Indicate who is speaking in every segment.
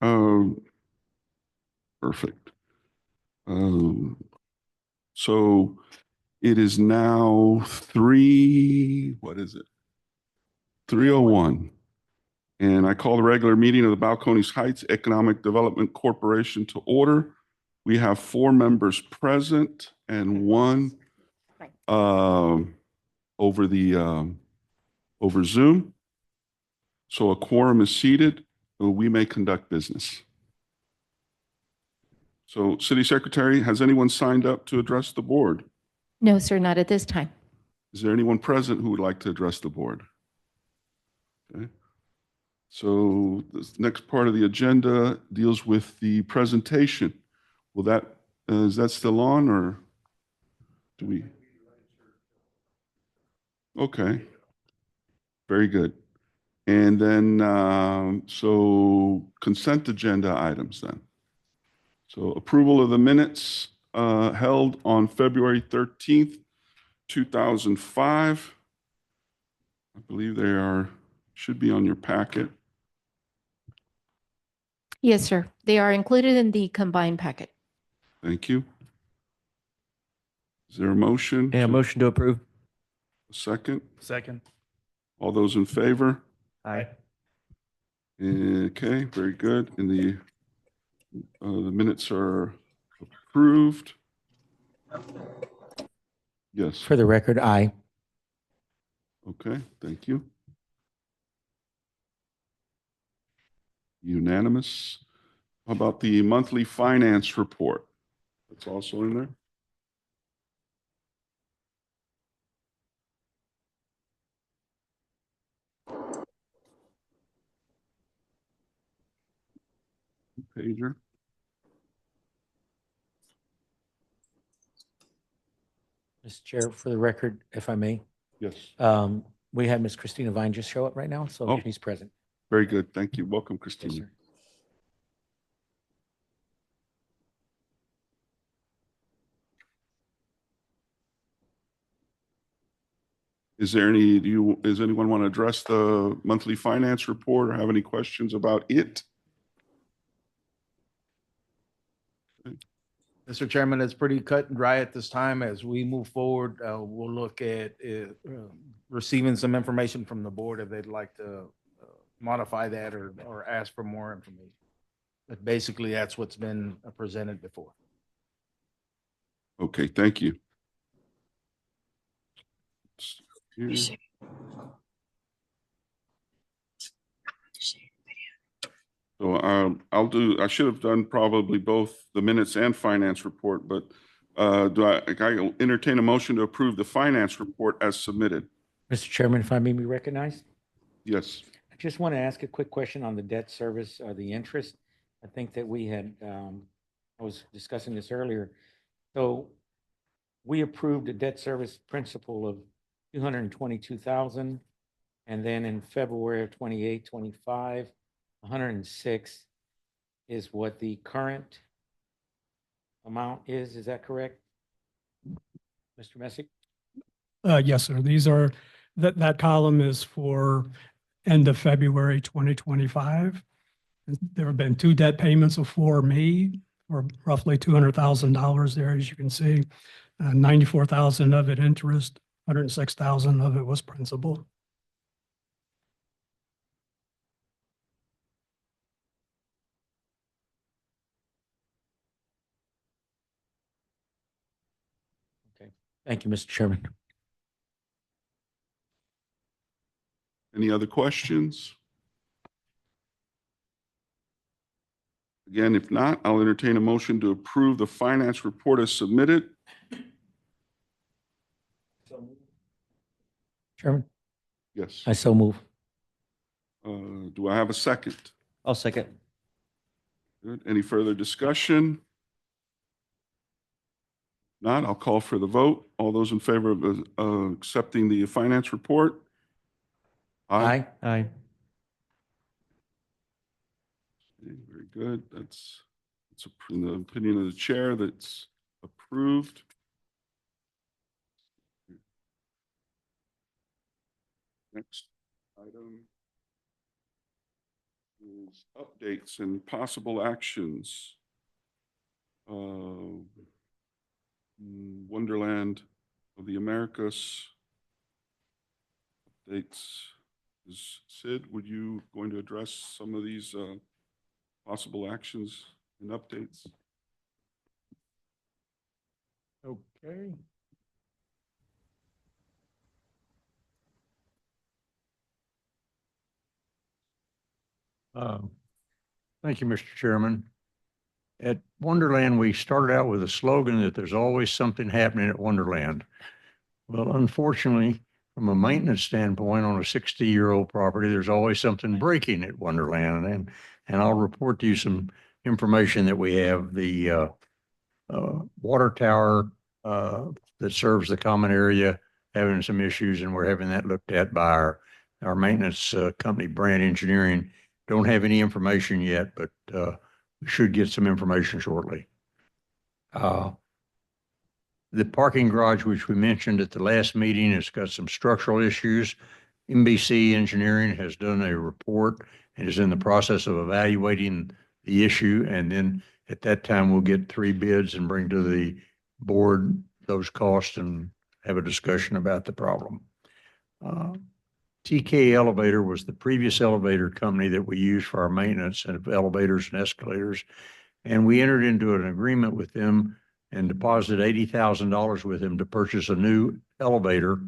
Speaker 1: Um, Perfect. Um, so it is now what is it? 3:01. And I call the regular meeting of the Balcones Heights Economic Development Corporation to order. We have 4 members present and one um, over over Zoom. So a quorum is seated. We may conduct business. So, City Secretary, has anyone signed up to address the board?
Speaker 2: No, sir, not at this time.
Speaker 1: Is there anyone present who would like to address the board? Okay. So this next part of the agenda deals with the presentation. Will that, is that still on or do we? Okay, very good. And then, so consent agenda items then. So approval of the minutes held on February 13th, 2005. I believe they should be on your packet.
Speaker 2: Yes, sir. They are included in the combined packet.
Speaker 1: Thank you. Is there a motion?
Speaker 3: Yeah, motion to approve.
Speaker 1: A second?
Speaker 3: Second.
Speaker 1: All those in favor?
Speaker 3: Aye.
Speaker 1: Okay, very good. And the minutes are approved. Yes.
Speaker 3: For the record, aye.
Speaker 1: Okay, thank you. Unanimous. How about the monthly finance report? That's also in there. Pager.
Speaker 3: Mr. Chair, for the record, if I may,
Speaker 1: Yes.
Speaker 3: we had Ms. Christina Vine just show up right now, so
Speaker 1: Oh.
Speaker 3: she's present.
Speaker 1: Very good. Thank you. Welcome,
Speaker 3: Yes,
Speaker 1: Christina.
Speaker 3: sir.
Speaker 1: Is does anyone want to address the monthly finance report or have any questions about it?
Speaker 4: Mr. Chairman, it's pretty cut and dry at this time. As we move forward, we'll look at receiving some information from the board if they'd like to modify that or ask for more information. But basically, that's what's been presented before.
Speaker 1: Okay, thank you. So I should have done probably both the minutes and finance report, but I entertain a motion to approve the finance report as submitted?
Speaker 3: Mr. Chairman, if I may be recognized,
Speaker 1: Yes.
Speaker 3: I just want to ask a quick question on the debt service or the interest. I think that we had, I was discussing this earlier. So we approved a debt service principal of 222,000. And then in February of 28, 25, 106 is what the current amount is. Is that correct? Mr. Messick?
Speaker 5: Yes, sir. That column is for end of February 2025. There have been 2 debt payments of 4 made, or roughly $200,000 there, as you can see. 94,000 of it interest, 106,000 of it was principal.
Speaker 3: Okay. Thank you, Mr. Chairman.
Speaker 1: Any other questions? Again, if not, I'll entertain a motion to approve the finance report as submitted.
Speaker 3: Chairman,
Speaker 1: Yes.
Speaker 3: I so move.
Speaker 1: Do I have a second?
Speaker 3: I'll second.
Speaker 1: Good. Any further discussion? Not, I'll call for the vote. All those in favor of accepting the finance report?
Speaker 3: Aye.
Speaker 1: Okay, very good. That's in the opinion of the chair, that's approved. Next item is updates and possible actions. Wonderland of the Americas. Updates. Is Sid, would you going to address some of these possible actions and updates?
Speaker 6: Okay. Thank you, Mr. Chairman. At Wonderland, we started out with a slogan that there's always something happening at Wonderland. Well, unfortunately, from a maintenance standpoint on a 60-year-old property, there's always something breaking at Wonderland. And I'll report to you some information that we have. The water tower that serves the common area having some issues, and we're having that looked at by our maintenance company, Brand Engineering. Don't have any information yet, but we should get some information shortly. The parking garage, which we mentioned at the last meeting, has got some structural issues. MBC Engineering has done a report and is in the process of evaluating the issue. And then at that time, we'll get 3 bids and bring to the board those costs and have a discussion about the problem. TK Elevator was the previous elevator company that we used for our maintenance of elevators and escalators. And we entered into an agreement with them and deposited $80,000 with him to purchase a new elevator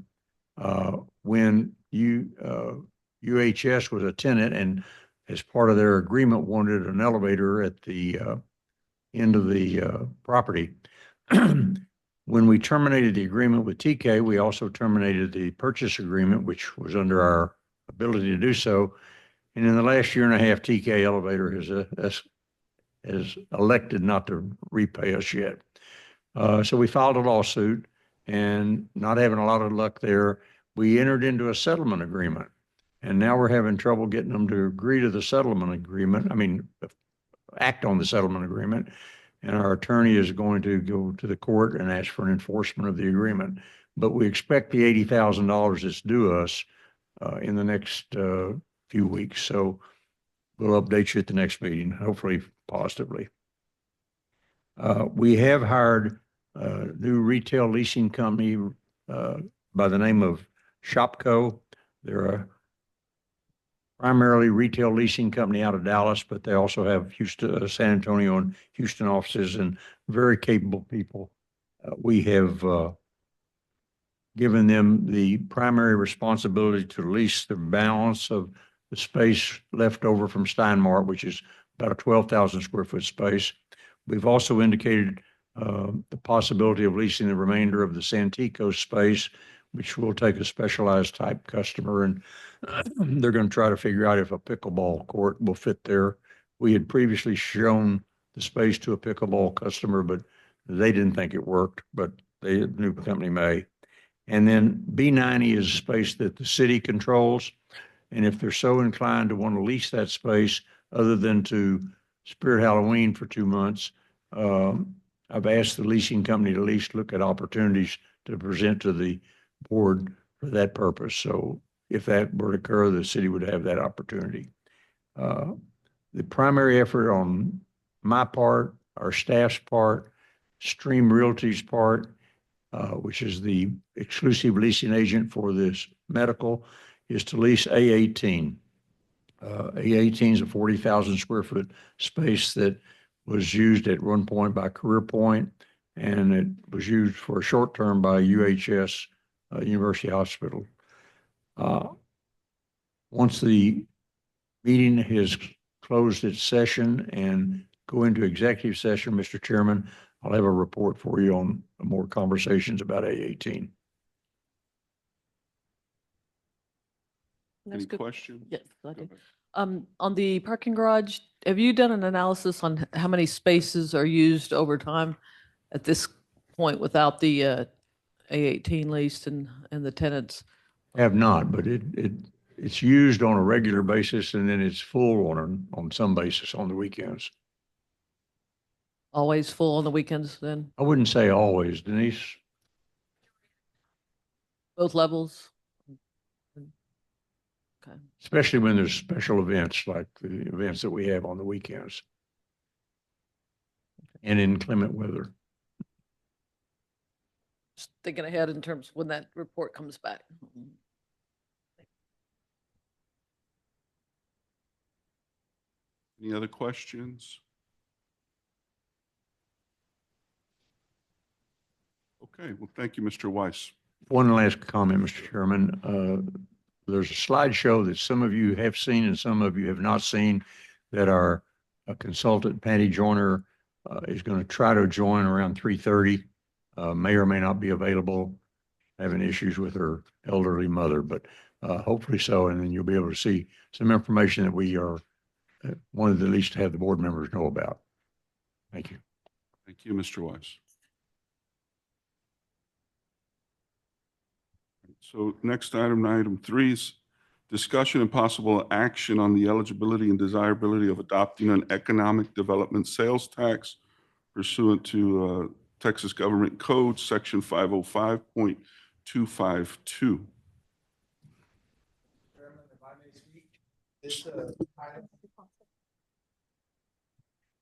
Speaker 6: when UHS was a tenant, and as part of their agreement wanted an elevator at the end of the property. When we terminated the agreement with TK, we also terminated the purchase agreement, which was under our ability to do so. And in the last year and a half, TK Elevator has elected not to repay us yet. So we filed a lawsuit, and not having a lot of luck there, we entered into a settlement agreement. And now we're having trouble getting them to agree to the settlement agreement. I mean, act on the settlement agreement. And our attorney is going to go to the court and ask for an enforcement of the agreement. But we expect the $80,000 that's due us in the next few weeks. So we'll update you at the next meeting, hopefully positively. We have hired a new retail leasing company by the name of Shopco. They're a primarily retail leasing company out of Dallas, but they also have Houston, San Antonio and Houston offices, and very capable people. We have given them the primary responsibility to lease the balance of the space left over from Steinmart, which is about a 12,000 square foot space. We've also indicated the possibility of leasing the remainder of the Santikos space, which will take a specialized type customer, and they're going to try to figure out if a pickleball court will fit there. We had previously shown the space to a pickleball customer, but they didn't think it worked, but the new company may. And then B90 is a space that the city controls. And if they're so inclined to want to lease that space, other than to Spirit Halloween for 2 months, I've asked the leasing company to at least look at opportunities to present to the board for that purpose. So if that were to occur, the city would have that opportunity. The primary effort on my part, our staff's part, Stream Realty's part, which is the exclusive leasing agent for this medical, is to lease A18. A18 is a 40,000 square foot space that was used at one point by Career Point, and it was used for a short term by UHS, University Hospital. Once the meeting has closed its session and go into executive session, Mr. Chairman, I'll have a report for you on more conversations about A18.
Speaker 1: Any questions?
Speaker 7: Yes, I do.
Speaker 1: Okay.
Speaker 7: On the parking garage, have you done an analysis on how many spaces are used over time at this point without the A18 leased and the tenants?
Speaker 6: Have not, but it's used on a regular basis, and then it's full on some basis on the weekends.
Speaker 7: Always full on the weekends then,
Speaker 6: I wouldn't say always, Denise.
Speaker 7: both levels? Okay.
Speaker 6: especially when there's special events like the events that we have on the weekends and inclement weather.
Speaker 7: Just thinking ahead in terms of when that report comes back.
Speaker 1: Any other questions? Okay, well, thank you, Mr. Weiss.
Speaker 6: One last comment, Mr. Chairman. There's a slideshow that some of you have seen and some of you have not seen that our consultant Patty Joyner is going to try to join around 3:30. May or may not be available, having issues with her elderly mother, but hopefully so. And then you'll be able to see some information that we are wanted to at least have the board members know about. Thank you.
Speaker 1: Thank you, Mr. Weiss. So next item 3 is discussion and possible action on the eligibility and desirability of adopting an economic development sales tax pursuant to Texas Government Code, Section 505.252.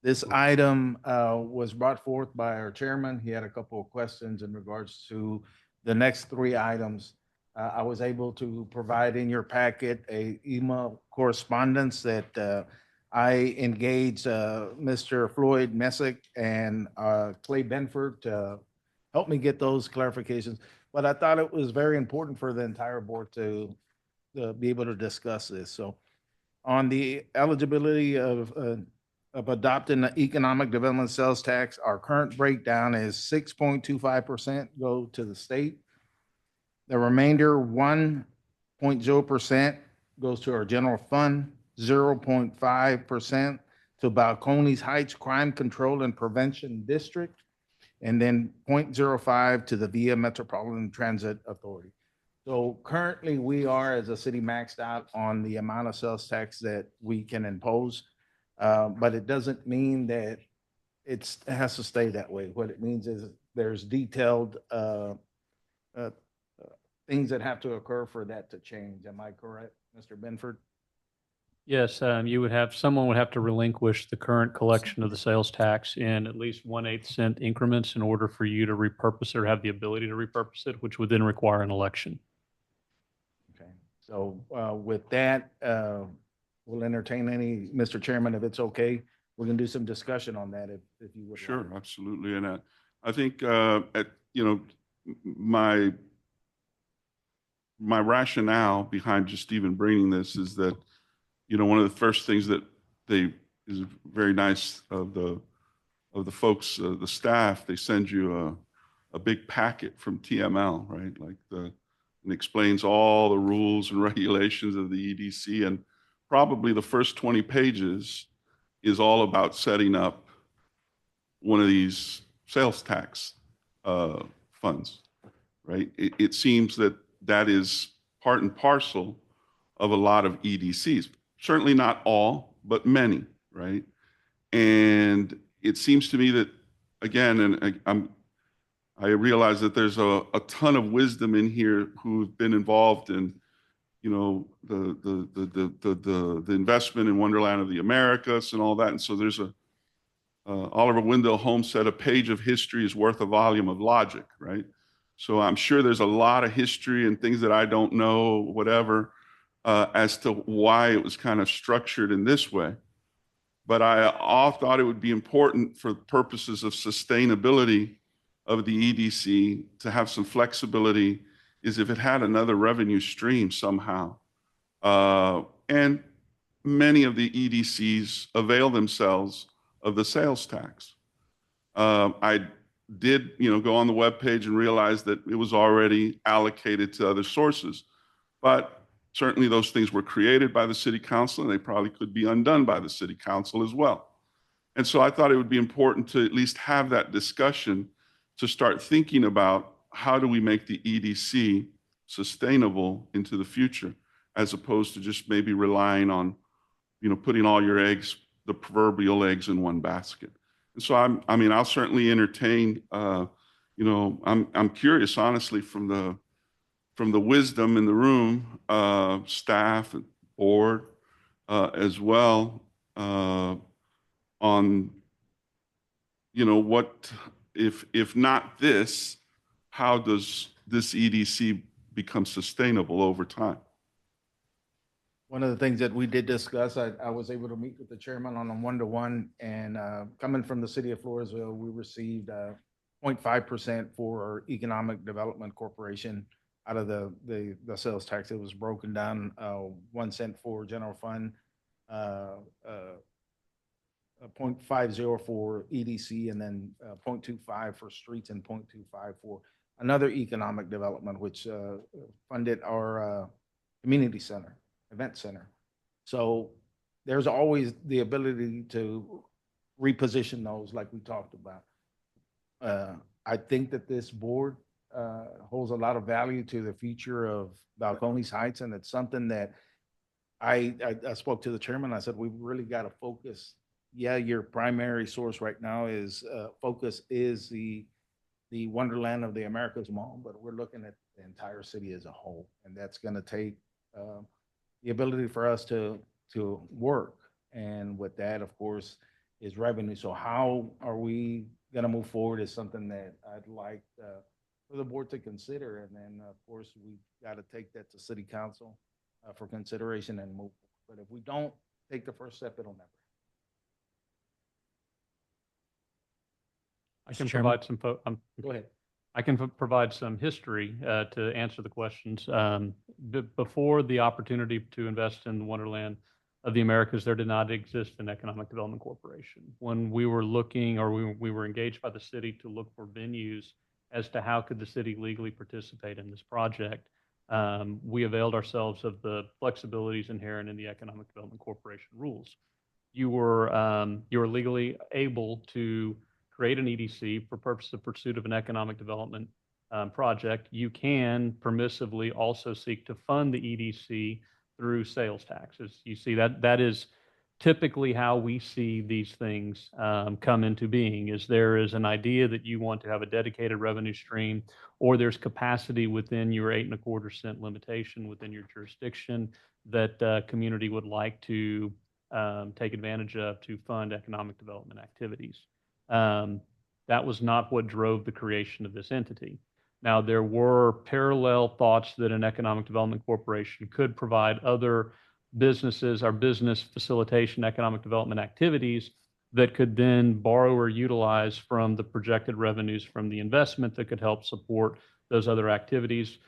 Speaker 4: This item was brought forth by our chairman. He had a couple of questions in regards to the next 3 items. I was able to provide in your packet a email correspondence that I engaged Mr. Floyd Messick and Clay Benford to help me get those clarifications. But I thought it was very important for the entire board to be able to discuss this. So on the eligibility of adopting the economic development sales tax, our current breakdown is 6.25% go to the state. The remainder, 1.0% goes to our general fund, 0.5% to Balcones Heights Crime Control and Prevention District, and then 0.05 to the Via Metropolitan Transit Authority. So currently, we are, as a city, maxed out on the amount of sales tax that we can impose. But it doesn't mean that it has to stay that way. What it means is there's detailed things that have to occur for that to change. Am I correct, Mr. Benford?
Speaker 8: Yes, someone would have to relinquish the current collection of the sales tax in at least 1/8 cent increments in order for you to repurpose it or have the ability to repurpose it, which would then require an election.
Speaker 4: Okay, so with that, we'll entertain any, Mr. Chairman, if it's okay, we can do some discussion on that if you would.
Speaker 1: Sure,
Speaker 4: like.
Speaker 1: absolutely. And I think, my rationale behind just even bringing this is that, one of the first things that is very nice of the folks, the staff, they send you a big packet from TML, right? And explains all the rules and regulations of the EDC. And probably the first 20 pages is all about setting up one of these sales tax funds, right? It seems that is part and parcel of a lot of EDCs. Certainly not all, but many, right? And it seems to me that, again, and I realize that there's a ton of wisdom in here who've been involved in, the investment in Wonderland of the Americas and all that. And so there's Oliver Wendell Holmes said, a page of history is worth a volume of logic, right? So I'm sure there's a lot of history and things that I don't know, whatever, as to why it was kind of structured in this way. But I all thought it would be important for purposes of sustainability of the EDC to have some flexibility, is if it had another revenue stream somehow. And many of the EDCs avail themselves of the sales tax. I did, go on the webpage and realize that it was already allocated to other sources. But certainly those things were created by the city council, and they probably could be undone by the city council as well. And so I thought it would be important to at least have that discussion to start thinking about how do we make the EDC sustainable into the future, as opposed to just maybe relying on, putting all your eggs, the proverbial eggs, in one basket. And so I'll certainly entertain, I'm curious, honestly, from from the wisdom in the room, staff, and board, as well, on, what, if not this, how does this EDC become sustainable over time?
Speaker 4: One of the things that we did discuss, I was able to meet with the chairman on a one-to-one, and coming from the city of Floresville, we received 0.5% for our Economic Development Corporation out of the sales tax. It was broken down, 1 cent for general fund, 0.50 for EDC, and then 0.25 for streets and 0.25 for another economic development, which funded our community center, event center. So there's always the ability to reposition those like we talked about. I think that this board holds a lot of value to the future of Balcones Heights, and it's something that I spoke to the chairman. I said, we really got to focus. Yeah, your primary source right now is focus is the Wonderland of the Americas Mall, but we're looking at the entire city as a whole, and that's going to take the ability for us to work. And with that, of course, is revenue. So how are we going to move forward is something that I'd like for the board to consider. And then, of course, we got to take that to city council for consideration and move. But if we don't take the first step, it'll never.
Speaker 8: I can
Speaker 3: Mr. Chairman?
Speaker 8: provide some,
Speaker 3: Go ahead.
Speaker 8: I can provide some history to answer the questions. Before the opportunity to invest in the Wonderland of the Americas, there did not exist an Economic Development Corporation. When we were looking, or we were engaged by the city to look for venues as to how could the city legally participate in this project, we availed ourselves of the flexibilities inherent in the Economic Development Corporation rules. You were legally able to create an EDC for purpose of pursuit of an economic development project. You can permissively also seek to fund the EDC through sales taxes. You see that is typically how we see these things come into being. Is there is an idea that you want to have a dedicated revenue stream, or there's capacity within your 8.25 cent limitation within your jurisdiction that community would like to take advantage of to fund economic development activities. That was not what drove the creation of this entity. Now, there were parallel thoughts that an economic development corporation could provide other businesses or business facilitation economic development activities that could then borrow or utilize from the projected revenues from the investment that could help support those other activities,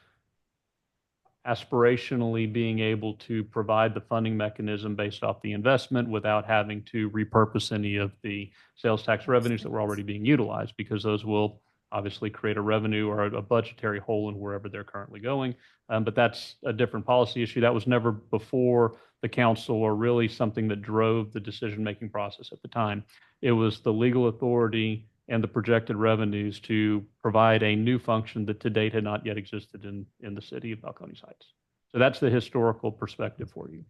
Speaker 8: aspirationally being able to provide the funding mechanism based off the investment without having to repurpose any of the sales tax revenues that were already being utilized, because those will obviously create a revenue or a budgetary hole in wherever they're currently going. But that's a different policy issue. That was never before the council or really something that drove the decision-making process at the time. It was the legal authority and the projected revenues to provide a new function that to date had not yet existed in the city of Balcones Heights. So that's the historical perspective for you.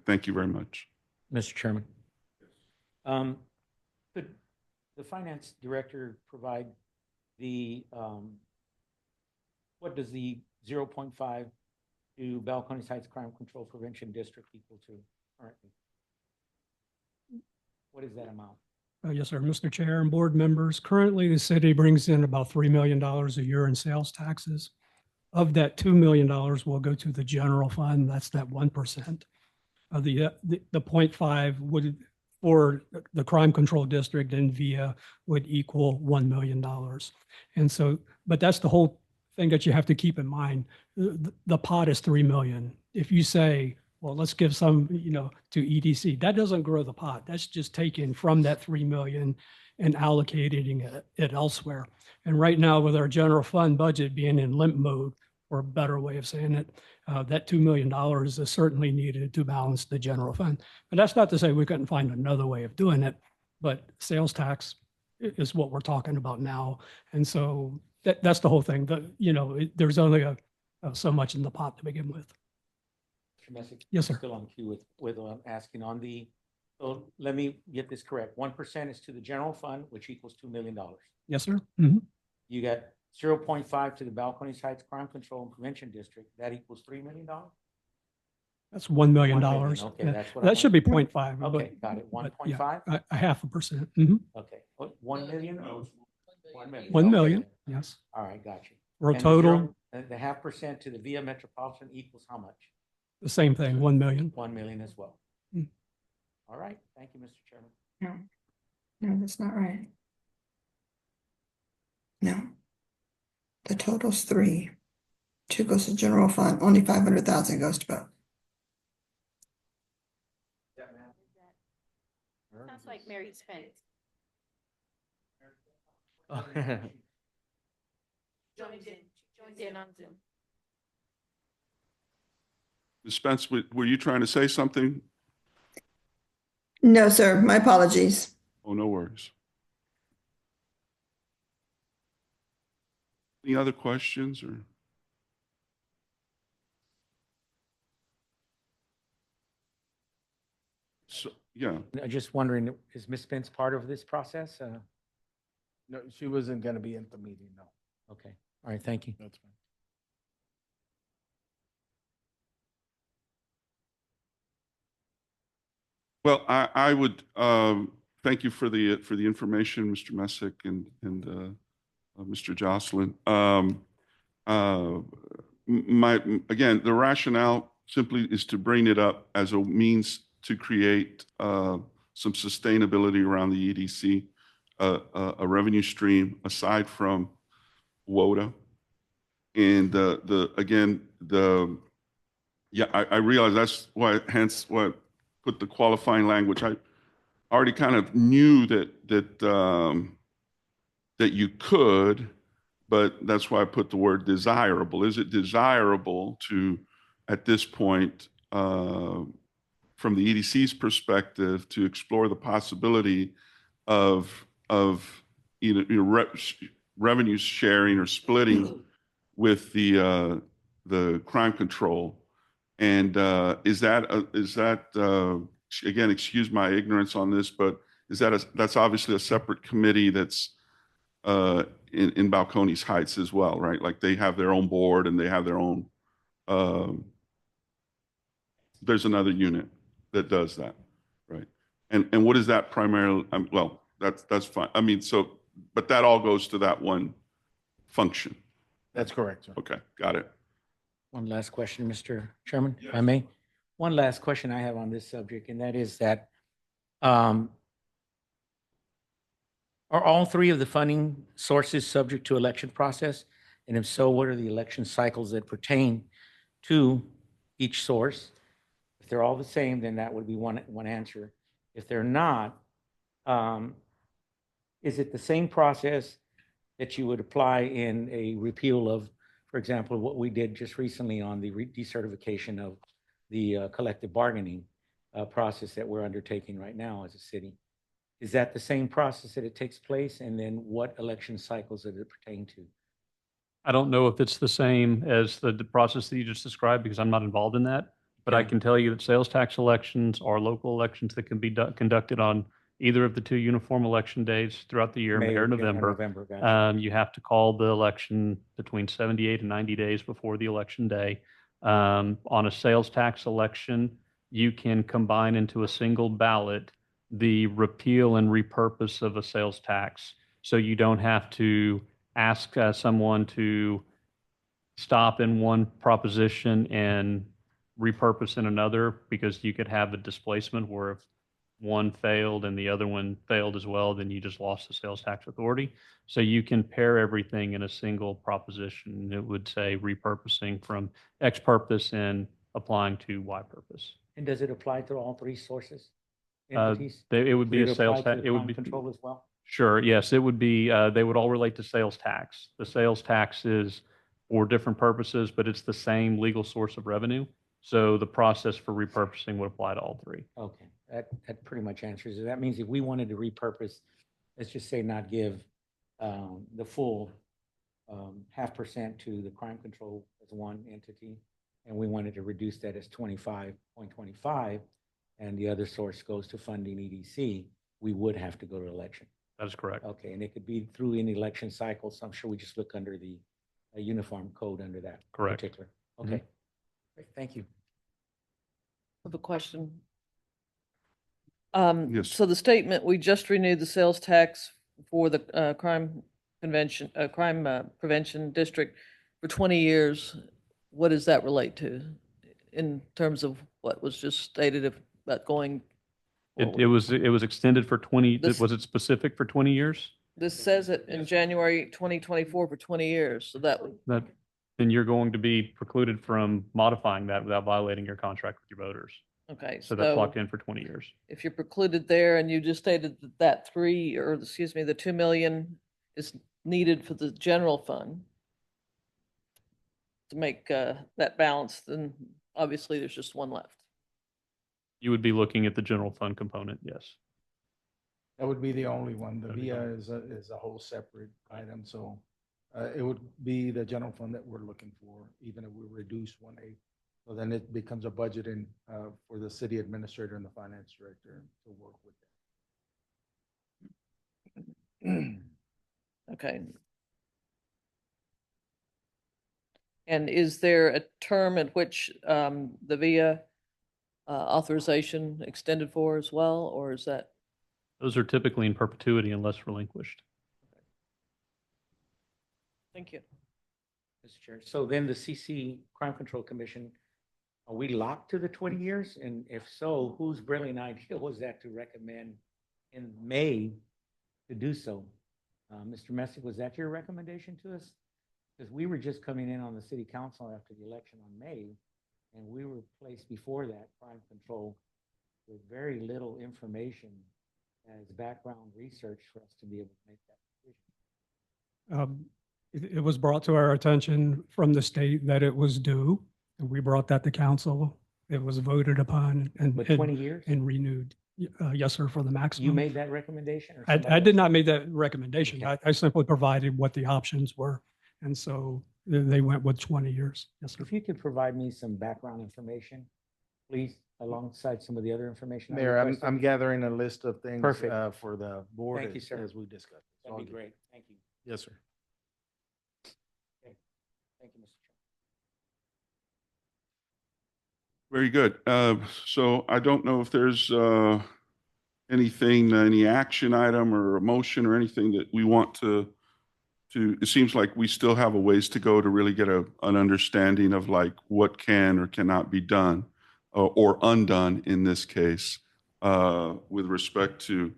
Speaker 1: Thank you very much.
Speaker 3: Mr. Chairman. Could the finance director provide the, what does the 0.5 to Balcones Heights Crime Control Prevention District equal to currently? What is that amount?
Speaker 5: Yes, sir. Mr. Chair and board members, currently the city brings in about $3 million a year in sales taxes. Of that, $2 million will go to the general fund. That's that 1%. The 0.5 would, for the crime control district and VIA, would equal $1 million. And so, but that's the whole thing that you have to keep in mind. The pot is 3 million. If you say, well, let's give some, to EDC, that doesn't grow the pot. That's just taken from that 3 million and allocating it elsewhere. And right now, with our general fund budget being in limp mode, or a better way of saying it, that $2 million is certainly needed to balance the general fund. But that's not to say we couldn't find another way of doing it, but sales tax is what we're talking about now. And so that's the whole thing. There's only so much in the pot to begin with.
Speaker 3: Mr. Messick?
Speaker 5: Yes, sir.
Speaker 3: Still on cue with asking on the, so let me get this correct. 1% is to the general fund, which equals $2 million.
Speaker 5: Yes, sir. Mm-hmm.
Speaker 3: You got 0.5 to the Balcones Heights Crime Control and Prevention District, that equals $3 million?
Speaker 5: That's $1 million.
Speaker 3: $1 million, okay,
Speaker 5: Yeah,
Speaker 3: that's what I
Speaker 5: that should be
Speaker 3: wanted.
Speaker 5: 0.5.
Speaker 3: Okay, got it,
Speaker 5: but
Speaker 3: 1.5?
Speaker 5: yeah, a 0.5%. Mhm.
Speaker 3: Okay, what, 1 million? 1 million.
Speaker 5: 1
Speaker 3: okay.
Speaker 5: million, yes.
Speaker 3: All right, got you.
Speaker 5: For a
Speaker 3: And the
Speaker 5: total,
Speaker 3: the 0.5% to the Via Metropolitan equals how much?
Speaker 5: the same thing, 1 million.
Speaker 3: 1 million as well.
Speaker 5: Mm.
Speaker 3: All right, thank you, Mr. Chairman.
Speaker 9: No, that's not right. No. The total's 3. 2 goes to general fund, only 500,000 goes to both.
Speaker 2: Sounds like Mary Spence. Joined in on Zoom.
Speaker 1: Ms. Spence, were you trying to say something?
Speaker 9: No, sir, my apologies.
Speaker 1: Oh, no worries. Any other questions or? So, yeah,
Speaker 3: I'm just wondering, is Ms. Spence part of this process?
Speaker 4: No, she wasn't gonna be at the meeting, no.
Speaker 3: Okay, all right, thank you.
Speaker 4: That's fine.
Speaker 1: well, I would, thank you for the information, Mr. Messick and Mr. Jocelyn. Again, the rationale simply is to bring it up as a means to create some sustainability around the EDC, a revenue stream aside from WODA. And I realize that's why, hence why I put the qualifying language. I already kind of knew that you could, but that's why I put the word desirable. Is it desirable to, at this point, from the EDC's perspective, to explore the possibility of revenue sharing or splitting with the crime control? And is that again, excuse my ignorance on this, but that's obviously a separate committee that's in Balcones Heights as well, right? Like they have their own board and they have their own. There's another unit that does that, right? And what is that primarily? Well, that's fine. I mean, but that all goes to that one function.
Speaker 4: That's correct, sir.
Speaker 1: Okay, got it.
Speaker 3: One last question, Mr. Chairman, if I may. One last question I have on this subject, and that is that are all 3 of the funding sources subject to election process? And if so, what are the election cycles that pertain to each source? If they're all the same, then that would be one answer. If they're not, is it the same process that you would apply in a repeal of, for example, what we did just recently on the decertification of the collective bargaining process that we're undertaking right now as a city? Is that the same process that it takes place? And then what election cycles does it pertain to?
Speaker 8: I don't know if it's the same as the process that you just described because I'm not involved in that. But I
Speaker 3: Okay.
Speaker 8: can tell you that sales tax elections are local elections that can be conducted on either of the 2 uniform election days throughout the year, May or
Speaker 3: June,
Speaker 8: November.
Speaker 3: gotcha.
Speaker 8: You have to call the election between 78 and 90 days before the election day. On a sales tax election, you can combine into a single ballot the repeal and repurpose of a sales tax. So you don't have to ask someone to stop in one proposition and repurpose in another, because you could have a displacement where if one failed and the other one failed as well, then you just lost the sales tax authority. So you can pair everything in a single proposition. It would say repurposing from X purpose and applying to Y purpose.
Speaker 3: And does it apply to all 3 sources?
Speaker 8: Uh,
Speaker 3: Entities?
Speaker 8: It would be
Speaker 3: Would
Speaker 8: a
Speaker 3: it
Speaker 8: sales
Speaker 3: apply to
Speaker 8: tax.
Speaker 3: the
Speaker 8: It would
Speaker 3: crime
Speaker 8: be
Speaker 3: control as well?
Speaker 8: Sure. Yes, it would be. They would all relate to sales tax. The sales tax is for different purposes, but it's the same legal source of revenue. So the process for repurposing would apply to all 3.
Speaker 3: Okay, that pretty much answers it. That means if we wanted to repurpose, let's just say not give the full 0.5% to the crime control as one entity, and we wanted to reduce that as 25.25, and the other source goes to funding EDC, we would have to go to election.
Speaker 8: That is correct.
Speaker 3: Okay, and it could be through an election cycle, so I'm sure we just look under the uniform code under that
Speaker 8: Correct.
Speaker 3: particular. Okay. Great, thank you.
Speaker 7: I have a question.
Speaker 1: Yes.
Speaker 7: So the statement, we just renewed the sales tax for the crime prevention district for 20 years. What does that relate to in terms of what was just stated about going
Speaker 8: It
Speaker 7: forward?
Speaker 8: was extended for 20,
Speaker 7: This-
Speaker 8: was it specific for 20 years?
Speaker 7: This says it in January 2024 for 20 years, so that would,
Speaker 8: That, then you're going to be precluded from modifying that without violating your contract with your voters.
Speaker 7: okay.
Speaker 8: So that's locked in for 20 years.
Speaker 7: If you're precluded there and you just stated that the 2 million is needed for the general fund to make that balance, then obviously there's just one left.
Speaker 8: You would be looking at the general fund component, yes.
Speaker 4: That would be the only one. The
Speaker 8: That'd be
Speaker 4: VIA is a whole separate item, so it would be the general fund that we're looking for, even if we reduce 1/8. So then it becomes a budget for the city administrator and the finance director to work with that.
Speaker 7: Okay. And is there a term at which the VIA authorization extended for as well, or is that?
Speaker 8: Those are typically in perpetuity unless relinquished.
Speaker 7: Thank you.
Speaker 3: Mr. Chair, so then the CC Crime Control Commission, are we locked to the 20 years? And if so, whose brilliant idea was that to recommend in May to do so? Mr. Messick, was that your recommendation to us? Because we were just coming in on the city council after the election on May, and we were placed before that crime control with very little information as background research for us to be able to make that decision.
Speaker 5: It was brought to our attention from the state that it was due, and we brought that to council. It was voted upon
Speaker 3: But 20 years?
Speaker 5: and renewed. Yes, sir, for the maximum.
Speaker 3: You made that recommendation? Or
Speaker 5: I
Speaker 3: somebody
Speaker 5: did
Speaker 3: else?
Speaker 5: not make that recommendation.
Speaker 3: Okay.
Speaker 5: I simply provided what the options were. And so they went with 20 years. Yes, sir.
Speaker 3: If you could provide me some background information, please, alongside some of the other information. I
Speaker 4: Mayor,
Speaker 3: requested.
Speaker 4: I'm gathering a list of things
Speaker 3: Perfect.
Speaker 4: for the board
Speaker 3: Thank you, sir.
Speaker 4: as we discussed. So
Speaker 3: That'd
Speaker 4: I'll
Speaker 3: be
Speaker 4: get-
Speaker 3: great. Thank you.
Speaker 4: Yes, sir.
Speaker 3: Thank you, Mr. Chair.
Speaker 1: Very good. So I don't know if there's anything, any action item or a motion or anything that we want to, it seems like we still have a ways to go to really get an understanding of like what can or cannot be done or undone in this case with respect to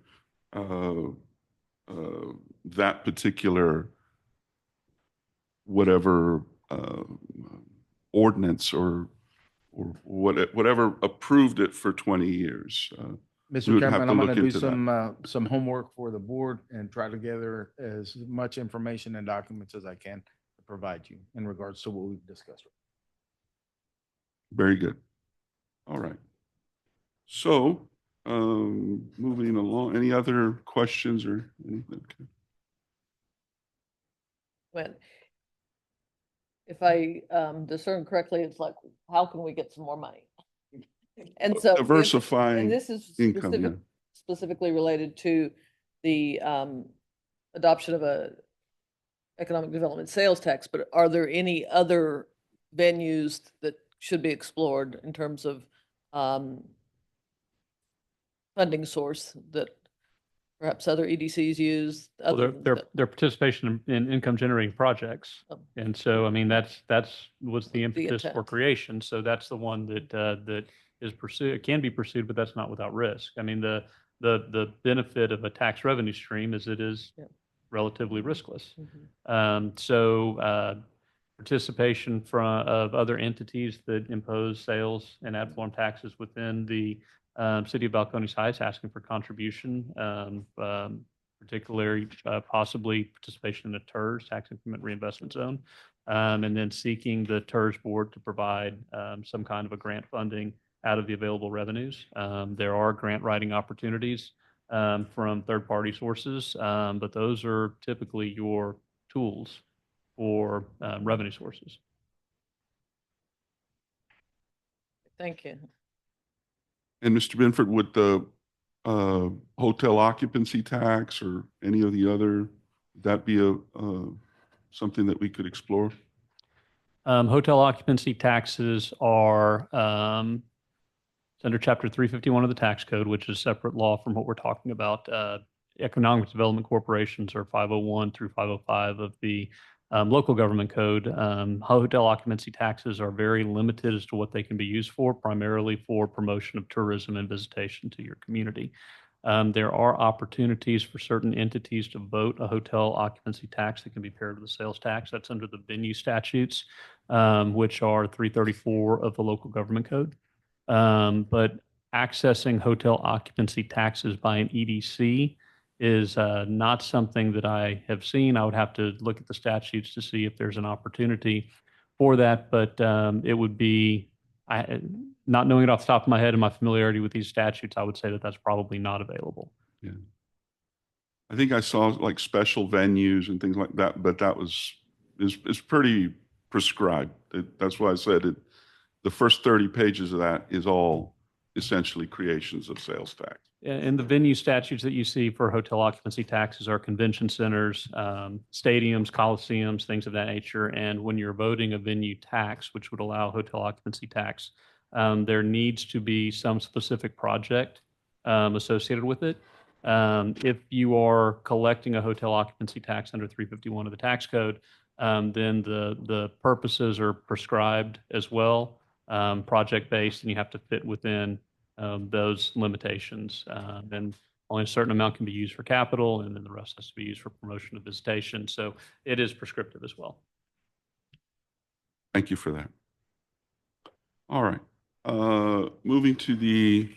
Speaker 1: that particular whatever ordinance or whatever approved it for 20 years. We
Speaker 4: Mr.
Speaker 1: would have
Speaker 4: Chairman,
Speaker 1: to
Speaker 4: I'm
Speaker 1: look
Speaker 4: going to do
Speaker 1: into that.
Speaker 4: some homework for the board and try to gather as much information and documents as I can to provide you in regards to what we've discussed.
Speaker 1: Very good. All right. So, moving along, any other questions or anything? Okay.
Speaker 7: When, if I discern correctly, it's like, how can we get some more money? And so.
Speaker 1: Diversifying
Speaker 7: And this is
Speaker 1: income, yeah.
Speaker 7: specifically related to the adoption of a economic development sales tax, but are there any other venues that should be explored in terms of funding source that perhaps other EDCs use?
Speaker 8: Well,
Speaker 7: other than that?
Speaker 8: their participation in income generating projects.
Speaker 7: Oh.
Speaker 8: And so, I mean, that's was the impetus for
Speaker 7: intent.
Speaker 8: creation. So that's the one that is pursued, can be pursued, but that's not without risk. I mean, the benefit of a tax revenue stream is it is
Speaker 7: Yeah.
Speaker 8: relatively riskless.
Speaker 7: Mhm.
Speaker 8: So participation of other entities that impose sales and ad valorem taxes within the city of Balcones Heights, asking for contribution, particularly possibly participation in the TERS, Tax Increment Reinvestment Zone, and then seeking the TERS board to provide some kind of a grant funding out of the available revenues. There are grant writing opportunities from third-party sources, but those are typically your tools for revenue sources.
Speaker 7: Thank you.
Speaker 1: And Mr. Binford, would the hotel occupancy tax or any of the other, would that be something that we could explore?
Speaker 8: Hotel occupancy taxes are it's under Chapter 351 of the tax code, which is separate law from what we're talking about. Economic development corporations are 501 through 505 of the local government code. Hotel occupancy taxes are very limited as to what they can be used for, primarily for promotion of tourism and visitation to your community. There are opportunities for certain entities to vote a hotel occupancy tax that can be paired with a sales tax. That's under the venue statutes, which are 334 of the local government code. But accessing hotel occupancy taxes by an EDC is not something that I have seen. I would have to look at the statutes to see if there's an opportunity for that, but it would be, not knowing it off the top of my head and my familiarity with these statutes, I would say that that's probably not available.
Speaker 1: Yeah. I think I saw like special venues and things like that, but that is pretty prescribed. That's why I said it. The first 30 pages of that is all essentially creations of sales tax.
Speaker 8: And the venue statutes that you see for hotel occupancy taxes are convention centers, stadiums, coliseums, things of that nature. And when you're voting a venue tax, which would allow hotel occupancy tax, there needs to be some specific project associated with it. If you are collecting a hotel occupancy tax under 351 of the tax code, then the purposes are prescribed as well, project-based, and you have to fit within those limitations. Then only a certain amount can be used for capital, and then the rest has to be used for promotion of visitation. So it is prescriptive as well.
Speaker 1: Thank you for that. All right. Moving to the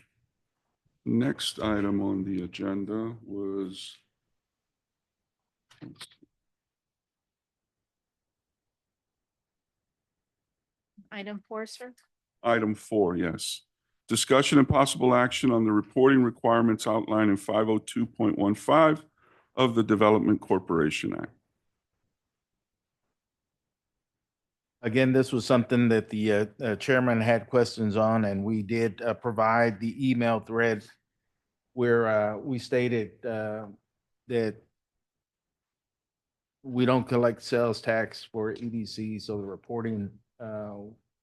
Speaker 1: next item on the agenda was
Speaker 2: Item 4, sir.
Speaker 1: item 4, yes. Discussion and possible action on the reporting requirements outlined in 502.15 of the Development Corporation Act.
Speaker 4: Again, this was something that the chairman had questions on, and we did provide the email thread where we stated that we don't collect sales tax for EDC, so the reporting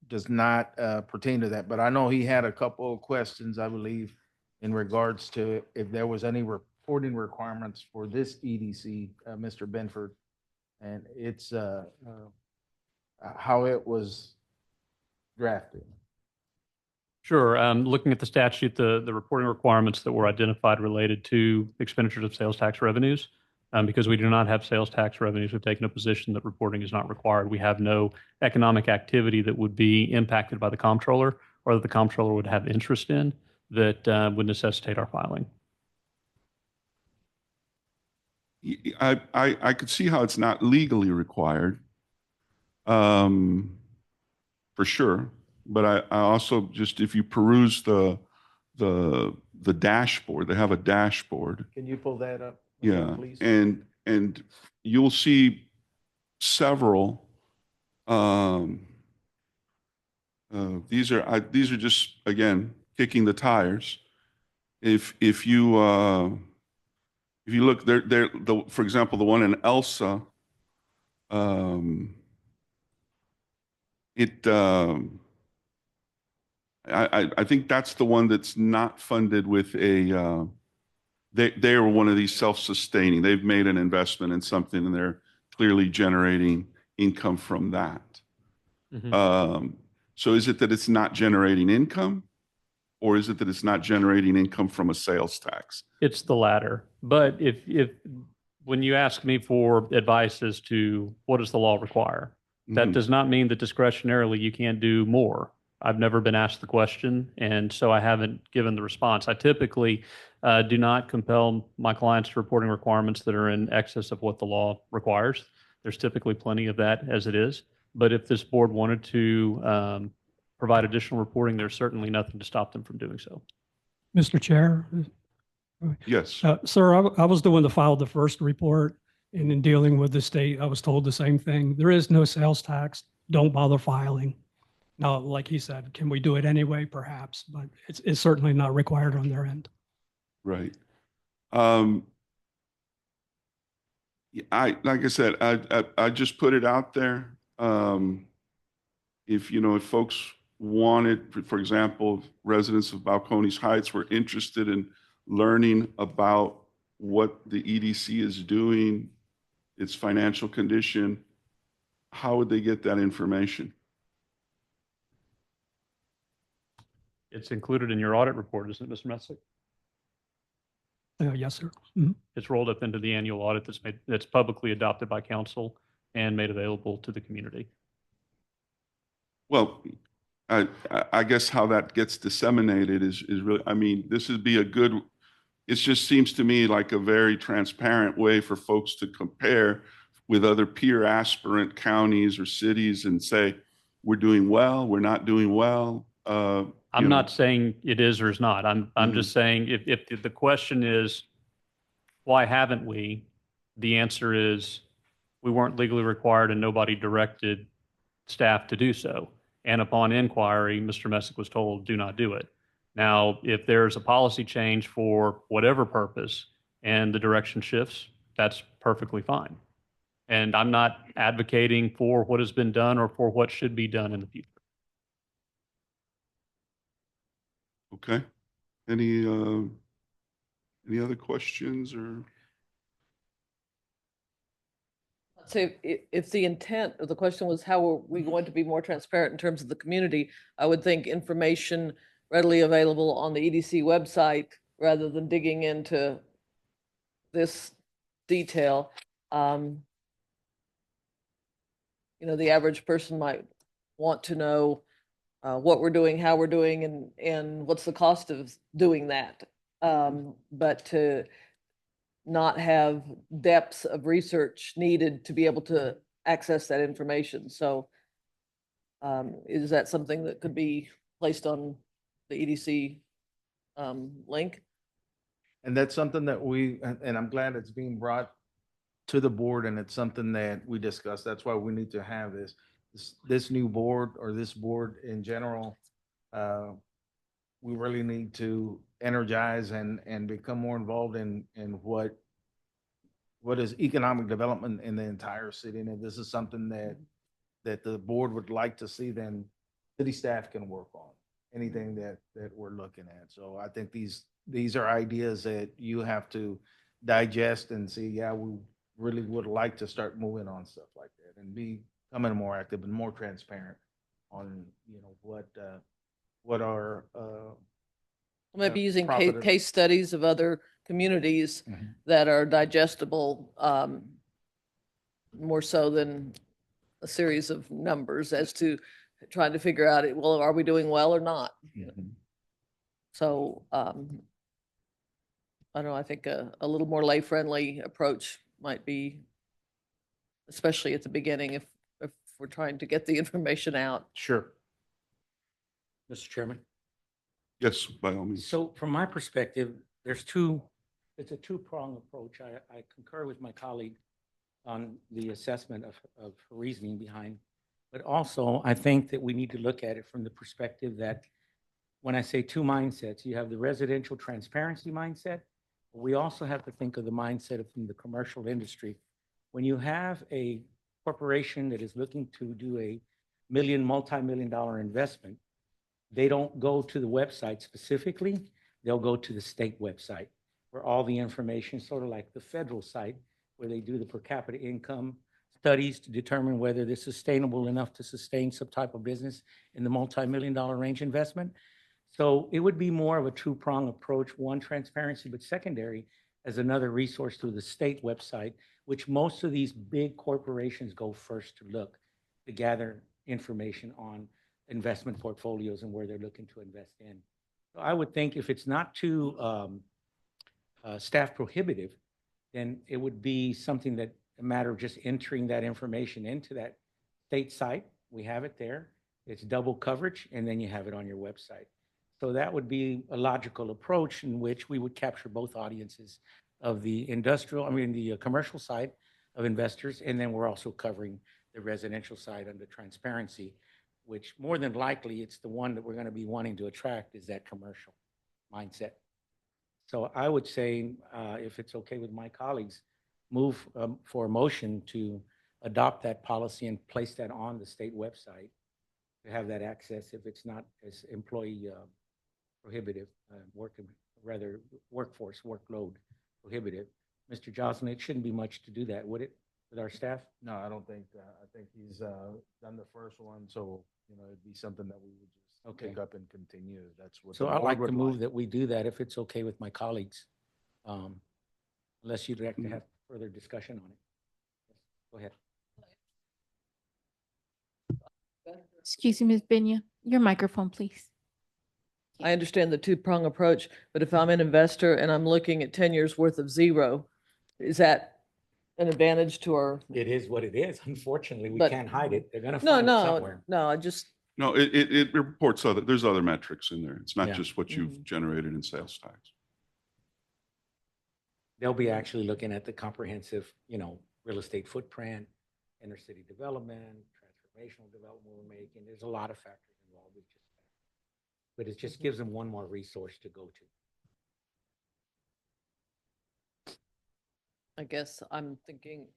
Speaker 4: does not pertain to that. But I know he had a couple of questions, I believe, in regards to if there was any reporting requirements for this EDC, Mr. Benford, and it's how it was drafted.
Speaker 8: Sure. Looking at the statute, the reporting requirements that were identified related to expenditures of sales tax revenues. Because we do not have sales tax revenues, we've taken a position that reporting is not required. We have no economic activity that would be impacted by the comptroller or that the comptroller would have interest in that would necessitate our filing.
Speaker 1: I could see how it's not legally required, for sure. But I also just, if you peruse the dashboard, they have a dashboard.
Speaker 4: Can you pull that up?
Speaker 1: Yeah,
Speaker 4: Please.
Speaker 1: and you'll see several. These are just, again, kicking the tires. If you look there, for example, the one in Elsa, I think that's the one that's not funded with a. They are one of these self-sustaining. They've made an investment in something, and they're clearly generating income from that.
Speaker 8: Mm-hmm.
Speaker 1: So is it that it's not generating income, or is it that it's not generating income from a sales tax?
Speaker 8: It's the latter. But if when you ask me for advice as to what does the law require, that
Speaker 1: Mhm.
Speaker 8: does not mean that discretionarily you can't do more. I've never been asked the question, and so I haven't given the response. I typically do not compel my clients to reporting requirements that are in excess of what the law requires. There's typically plenty of that as it is. But if this board wanted to provide additional reporting, there's certainly nothing to stop them from doing so.
Speaker 5: Mr. Chair,
Speaker 1: Yes.
Speaker 5: sir, I was the one that filed the first report, and in dealing with the state, I was told the same thing. There is no sales tax. Don't bother filing. Now, like he said, can we do it anyway? Perhaps, but it's certainly not required on their end.
Speaker 1: Right. Um, like I said, I just put it out there. If, if folks wanted, for example, residents of Balcones Heights were interested in learning about what the EDC is doing, its financial condition, how would they get that information?
Speaker 8: It's included in your audit report, isn't it, Mr. Messick?
Speaker 5: Yes, sir. Mhm.
Speaker 8: It's rolled up into the annual audit that's publicly adopted by council and made available to the community.
Speaker 1: Well, I guess how that gets disseminated is really, I mean, this would be a good, it just seems to me like a very transparent way for folks to compare with other peer aspirant counties or cities and say, we're doing well, we're not doing well.
Speaker 8: I'm not saying it is or is not. I'm just saying if the question is, why haven't we? The answer is we weren't legally required and nobody directed staff to do so. And upon inquiry, Mr. Messick was told, do not do it. Now, if there's a policy change for whatever purpose and the direction shifts, that's perfectly fine. And I'm not advocating for what has been done or for what should be done in the future.
Speaker 1: Okay. Any other questions or?
Speaker 7: So if the intent of the question was how are we going to be more transparent in terms of the community, I would think information readily available on the EDC website rather than digging into this detail. The average person might want to know what we're doing, how we're doing, and what's the cost of doing that. But to not have depths of research needed to be able to access that information. So is that something that could be placed on the EDC link?
Speaker 4: And that's something that and I'm glad it's being brought to the board and it's something that we discussed. That's why we need to have this new board or this board in general. We really need to energize and become more involved in what is economic development in the entire city. And if this is something that the board would like to see, then city staff can work on anything that we're looking at. So I think these are ideas that you have to digest and see, yeah, we really would like to start moving on stuff like that and becoming more active and more transparent on, what our
Speaker 7: Maybe using
Speaker 4: profit-
Speaker 7: case studies of other communities
Speaker 4: Mhm.
Speaker 7: that are digestible, more so than a series of numbers as to trying to figure out, well, are we doing well or not?
Speaker 4: Mhm.
Speaker 7: So, I don't know, I think a little more lay-friendly approach might be, especially at the beginning, if we're trying to get the information out.
Speaker 4: Sure.
Speaker 3: Mr. Chairman.
Speaker 1: Yes, by all means.
Speaker 3: So from my perspective, it's a two-pronged approach. I concur with my colleague on the assessment of reasoning behind, but also I think that we need to look at it from the perspective that when I say two mindsets, you have the residential transparency mindset. But we also have to think of the mindset from the commercial industry. When you have a corporation that is looking to do a multi-million-dollar investment, they don't go to the website specifically, they'll go to the state website where all the information, sort of like the federal site, where they do the per capita income studies to determine whether this is sustainable enough to sustain some type of business in the multi-million-dollar range investment. So it would be more of a two-prong approach, one, transparency, but secondary as another resource through the state website, which most of these big corporations go first to look to gather information on investment portfolios and where they're looking to invest in. So I would think if it's not too staff prohibitive, then it would be something that a matter of just entering that information into that state site. We have it there. It's double coverage, and then you have it on your website. So that would be a logical approach in which we would capture both audiences of the the commercial side of investors, and then we're also covering the residential side under transparency, which more than likely it's the one that we're going to be wanting to attract is that commercial mindset. So I would say, if it's okay with my colleagues, move for a motion to adopt that policy and place that on the state website to have that access if it's not as employee prohibitive, rather workforce workload prohibitive. Mr. Jocelyn, it shouldn't be much to do that, would it, with our staff?
Speaker 4: No, I don't think, I think he's done the first one, so, you know, it'd be something that we would just
Speaker 3: Okay.
Speaker 4: pick up and continue. That's what.
Speaker 3: So
Speaker 4: the
Speaker 3: I'd
Speaker 4: board
Speaker 3: like
Speaker 4: would
Speaker 3: to move that we do that if it's okay with my colleagues. Unless you'd like to have further discussion on it. Go ahead.
Speaker 2: Excuse me, Ms. Benya, your microphone, please.
Speaker 7: I understand the two-prong approach, but if I'm an investor and I'm looking at 10 years worth of zero, is that an advantage to our?
Speaker 3: It is what it is. Unfortunately, we
Speaker 7: But-
Speaker 3: can't hide it. They're gonna
Speaker 7: No,
Speaker 3: find it
Speaker 7: no,
Speaker 3: somewhere.
Speaker 7: no, I just,
Speaker 1: No, it reports there's other metrics in there. It's not
Speaker 3: Yeah.
Speaker 1: just what you've
Speaker 7: Mhm.
Speaker 1: generated in sales tax.
Speaker 3: They'll be actually looking at the comprehensive, real estate footprint, inner city development, transformational development we're making. There's a lot of factors involved. But it just gives them one more resource to go to.
Speaker 7: I guess I'm thinking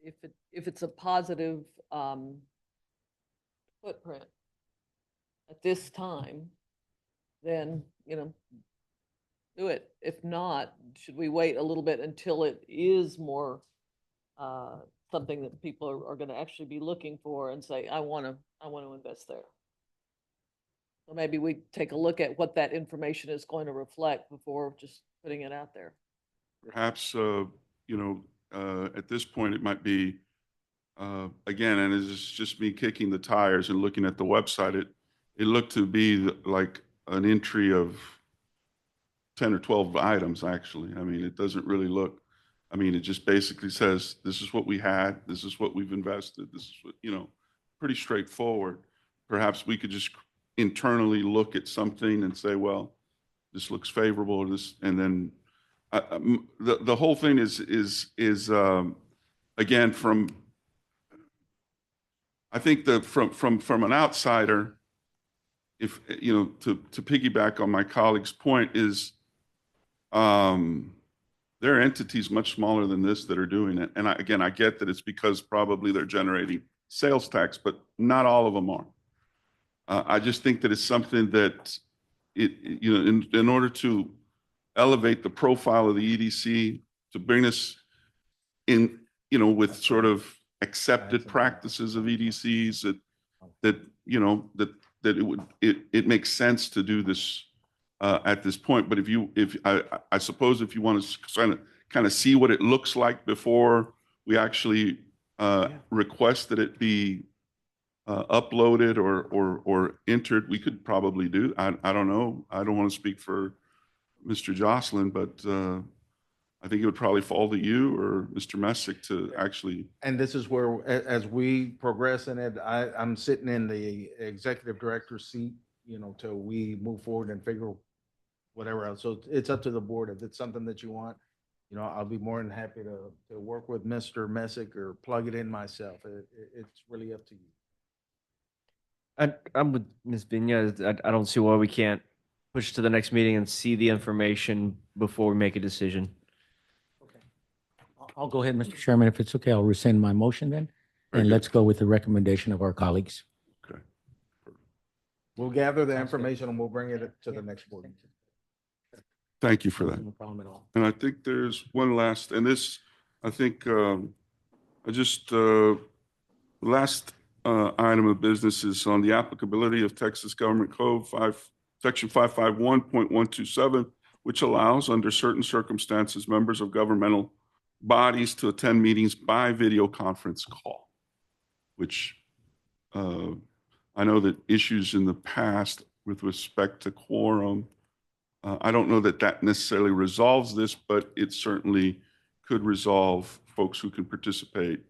Speaker 7: if it's a positive footprint at this time, then, do it. If not, should we wait a little bit until it is more something that people are going to actually be looking for and say, I want to invest there? So maybe we take a look at what that information is going to reflect before just putting it out there.
Speaker 1: Perhaps, at this point, it might be, again, and it's just me kicking the tires and looking at the website, it looked to be like an entry of 10 or 12 items, actually. I mean, it doesn't really look, it just basically says, this is what we had, this is what we've invested, this is what, pretty straightforward. Perhaps we could just internally look at something and say, well, this looks favorable, and then the whole thing is again, I think that from an outsider, if, to piggyback on my colleague's point is, there are entities much smaller than this that are doing it. And I get that it's because probably they're generating sales tax, but not all of them are. I just think that it's something that in order to elevate the profile of the EDC, to bring us in, with sort of accepted practices of EDCs that it makes sense to do this at this point. But I suppose if you want to kind of see what it looks like before we actually request that it be uploaded or entered, we could probably do. I don't know. I don't want to speak for Mr. Jocelyn, but I think it would probably fall to you or Mr. Messick to actually.
Speaker 4: And this is where, as we progress in it, I'm sitting in the executive director's seat, till we move forward and figure whatever else. So it's up to the board. If it's something that you want, I'll be more than happy to work with Mr. Messick or plug it in myself. It's really up to you.
Speaker 10: I'm with Ms. Benya. I don't see why we can't push to the next meeting and see the information before we make a decision.
Speaker 3: Okay. I'll go ahead, Mr. Chairman. If it's okay, I'll rescind my motion then.
Speaker 1: Very
Speaker 3: And
Speaker 1: good.
Speaker 3: let's go with the recommendation of our colleagues.
Speaker 1: Okay.
Speaker 4: We'll gather the information and we'll bring it to the next board.
Speaker 1: Thank you for that.
Speaker 3: No problem at all.
Speaker 1: And I think there's one last, and this, I think, the last item of business is on the applicability of Texas Government Code Section 551.127, which allows, under certain circumstances, members of governmental bodies to attend meetings by video conference call, which I know that issues in the past with respect to quorum, I don't know that necessarily resolves this, but it certainly could resolve folks who can participate.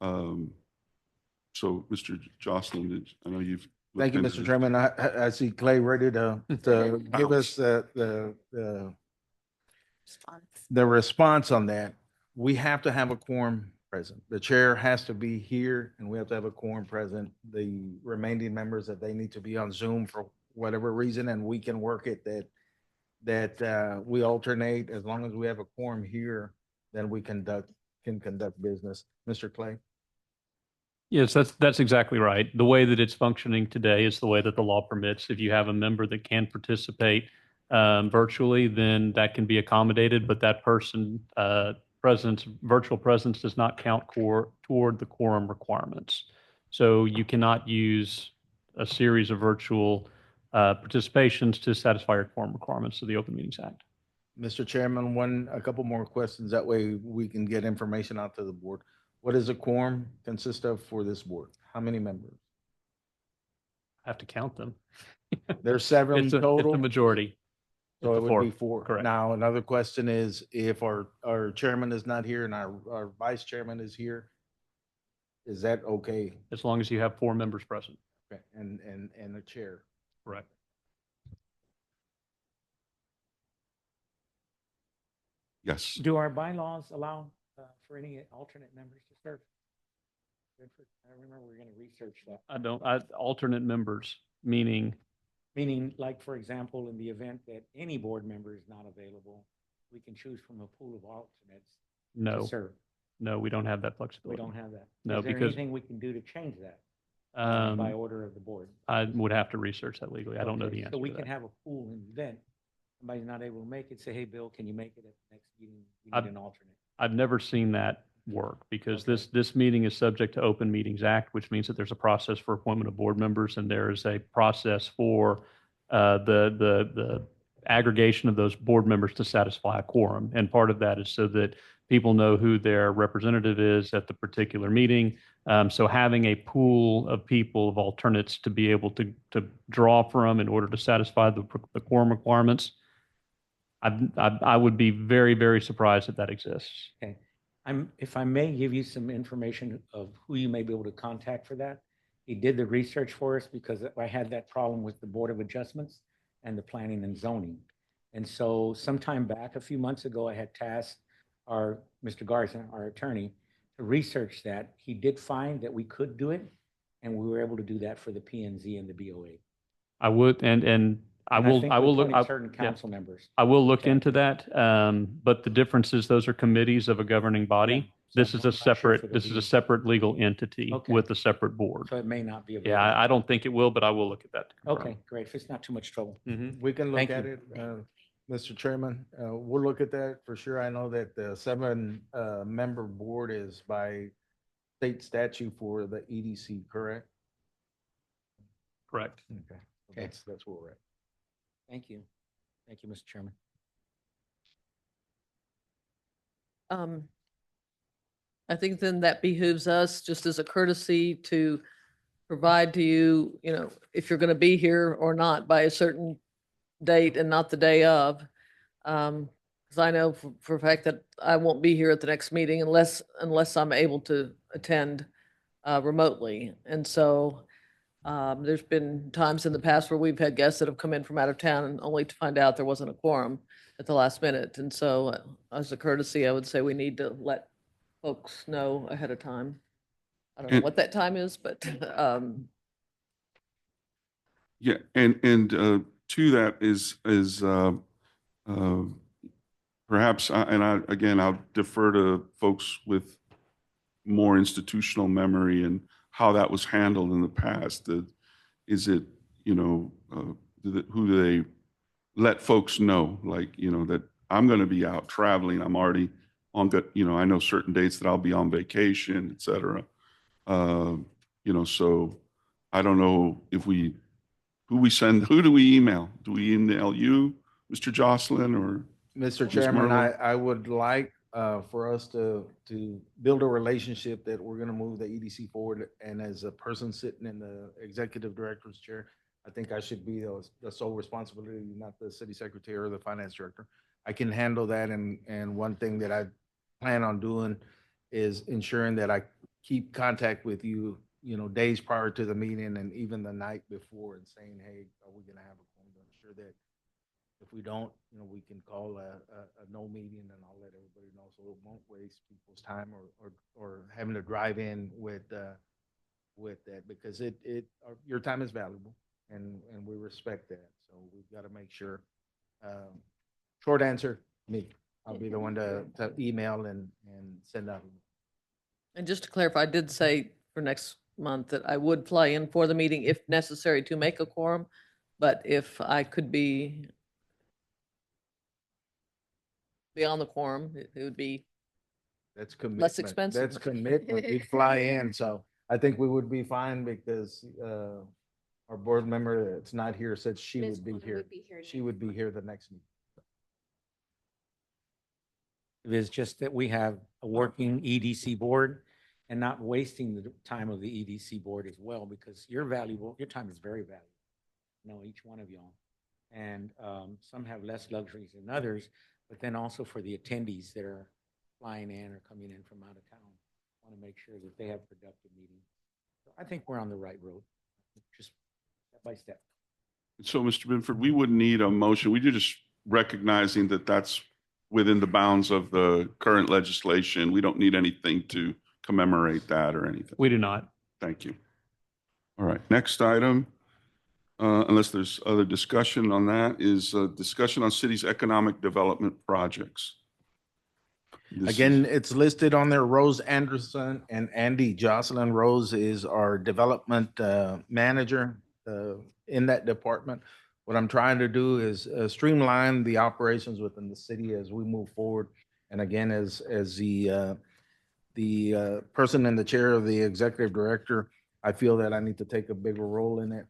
Speaker 1: So, Mr. Jocelyn, I know you've.
Speaker 4: Thank you,
Speaker 1: looked
Speaker 4: Mr.
Speaker 1: into
Speaker 4: Chairman. I see Clay ready to give us the response on that. We have to have a quorum present. The chair has to be here and we have to have a quorum present. The remaining members, that they need to be on Zoom for whatever reason, and we can work it that that we alternate. As long as we have a quorum here, then we can conduct business. Mr. Clay?
Speaker 8: Yes, that's exactly right. The way that it's functioning today is the way that the law permits. If you have a member that can participate virtually, then that can be accommodated, but that person virtual presence does not count toward the quorum requirements. So you cannot use a series of virtual participations to satisfy your quorum requirements of the Open Meetings Act.
Speaker 4: Mr. Chairman, a couple more questions. That way we can get information out to the board. What does a quorum consist of for this board? How many members?
Speaker 8: I have to count them.
Speaker 4: There's 7
Speaker 8: It's a
Speaker 4: total,
Speaker 8: majority.
Speaker 4: so
Speaker 8: It's
Speaker 4: it
Speaker 8: a
Speaker 4: would be
Speaker 8: four.
Speaker 4: 4.
Speaker 8: Correct.
Speaker 4: Now, another question is if our chairman is not here and our vice chairman is here, is that okay?
Speaker 8: As long as you have 4 members present.
Speaker 4: Okay, and a chair.
Speaker 8: Correct.
Speaker 1: Yes.
Speaker 3: Do our bylaws allow for any alternate members to serve? I remember we were going to research that.
Speaker 8: Alternate members, meaning,
Speaker 3: Meaning, like, for example, in the event that any board member is not available, we can choose from a pool of alternates to
Speaker 8: no,
Speaker 3: serve.
Speaker 8: no, we don't have that
Speaker 3: We
Speaker 8: flexibility.
Speaker 3: don't have that.
Speaker 8: No,
Speaker 3: Is there
Speaker 8: because
Speaker 3: anything we can do to change that by
Speaker 8: um,
Speaker 3: order of the board?
Speaker 8: I would have to research that legally. I don't know
Speaker 3: Okay,
Speaker 8: the answer
Speaker 3: So we
Speaker 8: to
Speaker 3: can
Speaker 8: that.
Speaker 3: have a pool in the event somebody's not able to make it, say, hey, Bill, can you make it at the next meeting? We
Speaker 8: I've-
Speaker 3: need an alternate.
Speaker 8: I've never seen that work because
Speaker 3: Okay.
Speaker 8: this meeting is subject to Open Meetings Act, which means that there's a process for appointment of board members and there is a process for the aggregation of those board members to satisfy a quorum. And part of that is so that people know who their representative is at the particular meeting. So having a pool of people, of alternates to be able to draw from in order to satisfy the quorum requirements, I would be very, very surprised if that exists.
Speaker 3: Okay. If I may give you some information of who you may be able to contact for that. He did the research for us because I had that problem with the Board of Adjustments and the Planning and Zoning. And so sometime back, a few months ago, I had tasked Mr. Garza, our attorney, to research that. He did find that we could do it, and we were able to do that for the P and Z and the BOA.
Speaker 8: I would, and I
Speaker 3: And
Speaker 8: will,
Speaker 3: think
Speaker 8: I
Speaker 3: we
Speaker 8: will look,
Speaker 3: appointed
Speaker 8: I-
Speaker 3: certain
Speaker 8: yeah.
Speaker 3: council members.
Speaker 8: I will look
Speaker 3: Okay.
Speaker 8: into that. But the difference is those are committees of a governing body.
Speaker 3: Yeah.
Speaker 8: This
Speaker 3: So
Speaker 8: is
Speaker 3: I'm
Speaker 8: a
Speaker 3: not sure for
Speaker 8: separate,
Speaker 3: the
Speaker 8: this is a
Speaker 3: B.
Speaker 8: separate legal entity
Speaker 3: Okay.
Speaker 8: with a separate board.
Speaker 3: So it may not be available.
Speaker 8: Yeah, I don't think it will, but I will look at that. to confirm.
Speaker 3: Okay, great. If it's not too much trouble.
Speaker 8: Mhm.
Speaker 4: We can look
Speaker 3: Thank
Speaker 4: at
Speaker 3: you.
Speaker 4: it, Mr. Chairman. We'll look at that for sure. I know that the 7 member board is by state statute for the EDC, correct?
Speaker 8: Correct.
Speaker 4: Okay.
Speaker 3: Okay.
Speaker 4: That's where we're at.
Speaker 3: Thank you. Thank you, Mr. Chairman.
Speaker 7: I think then that behooves us, just as a courtesy, to provide to you, if you're going to be here or not by a certain date and not the day of. Because I know for a fact that I won't be here at the next meeting unless I'm able to attend remotely. And so there's been times in the past where we've had guests that have come in from out of town and only to find out there wasn't a quorum at the last minute. And so as a courtesy, I would say we need to let folks know ahead of time. I don't know
Speaker 1: And-
Speaker 7: what that time is, but
Speaker 1: Yeah, and to that is perhaps, again, I'll defer to folks with more institutional memory and how that was handled in the past. Is it, who do they let folks know, like, that I'm going to be out traveling, I'm already on good, I know certain dates that I'll be on vacation, et cetera. So I don't know if who do we email? Do we email you, Mr. Jocelyn, or?
Speaker 4: Mr.
Speaker 1: Ms.
Speaker 4: Chairman,
Speaker 1: Merlo?
Speaker 4: I would like for us to build a relationship that we're going to move the EDC forward. And as a person sitting in the executive director's chair, I think I should be the sole responsibility, not the city secretary or the finance director. I can handle that. And one thing that I plan on doing is ensuring that I keep contact with you, days prior to the meeting and even the night before, and saying, hey, are we going to have a quorum? To ensure that if we don't, we can call a no meeting, and I'll let everybody know so it won't waste people's time or having to drive in with that, because your time is valuable and we respect that. So we've got to make sure Short answer, me. I'll be the one to email and send out.
Speaker 7: And just to clarify, I did say for next month that I would fly in for the meeting if necessary to make a quorum. But if I could be beyond the quorum, it would be,
Speaker 4: That's commitment.
Speaker 7: Less expensive.
Speaker 4: That's commitment. We'd fly in, so I think we would be fine because our board member that's not here said she would be here. She would be here the next meeting.
Speaker 3: It is just that we have a working EDC board and not wasting the time of the EDC board as well, because you're valuable, your time is very valuable. I know each one of y'all. And some have less luxuries than others, but then also for the attendees that are flying in or coming in from out of town, want to make sure that they have productive meetings. So I think we're on the right road, just step by step.
Speaker 1: So, Mr. Binford, we wouldn't need a motion. We just recognizing that that's within the bounds of the current legislation. We don't need anything to commemorate that or anything.
Speaker 8: We do not.
Speaker 1: Thank you. All right, next item, unless there's other discussion on that, is discussion on city's economic development projects. This
Speaker 4: Again,
Speaker 1: is-
Speaker 4: it's listed on there. Rose Anderson and Andy Jocelyn. Rose is our development manager in that department. What I'm trying to do is streamline the operations within the city as we move forward. And again, as the person in the chair of the executive director, I feel that I need to take a bigger role in it.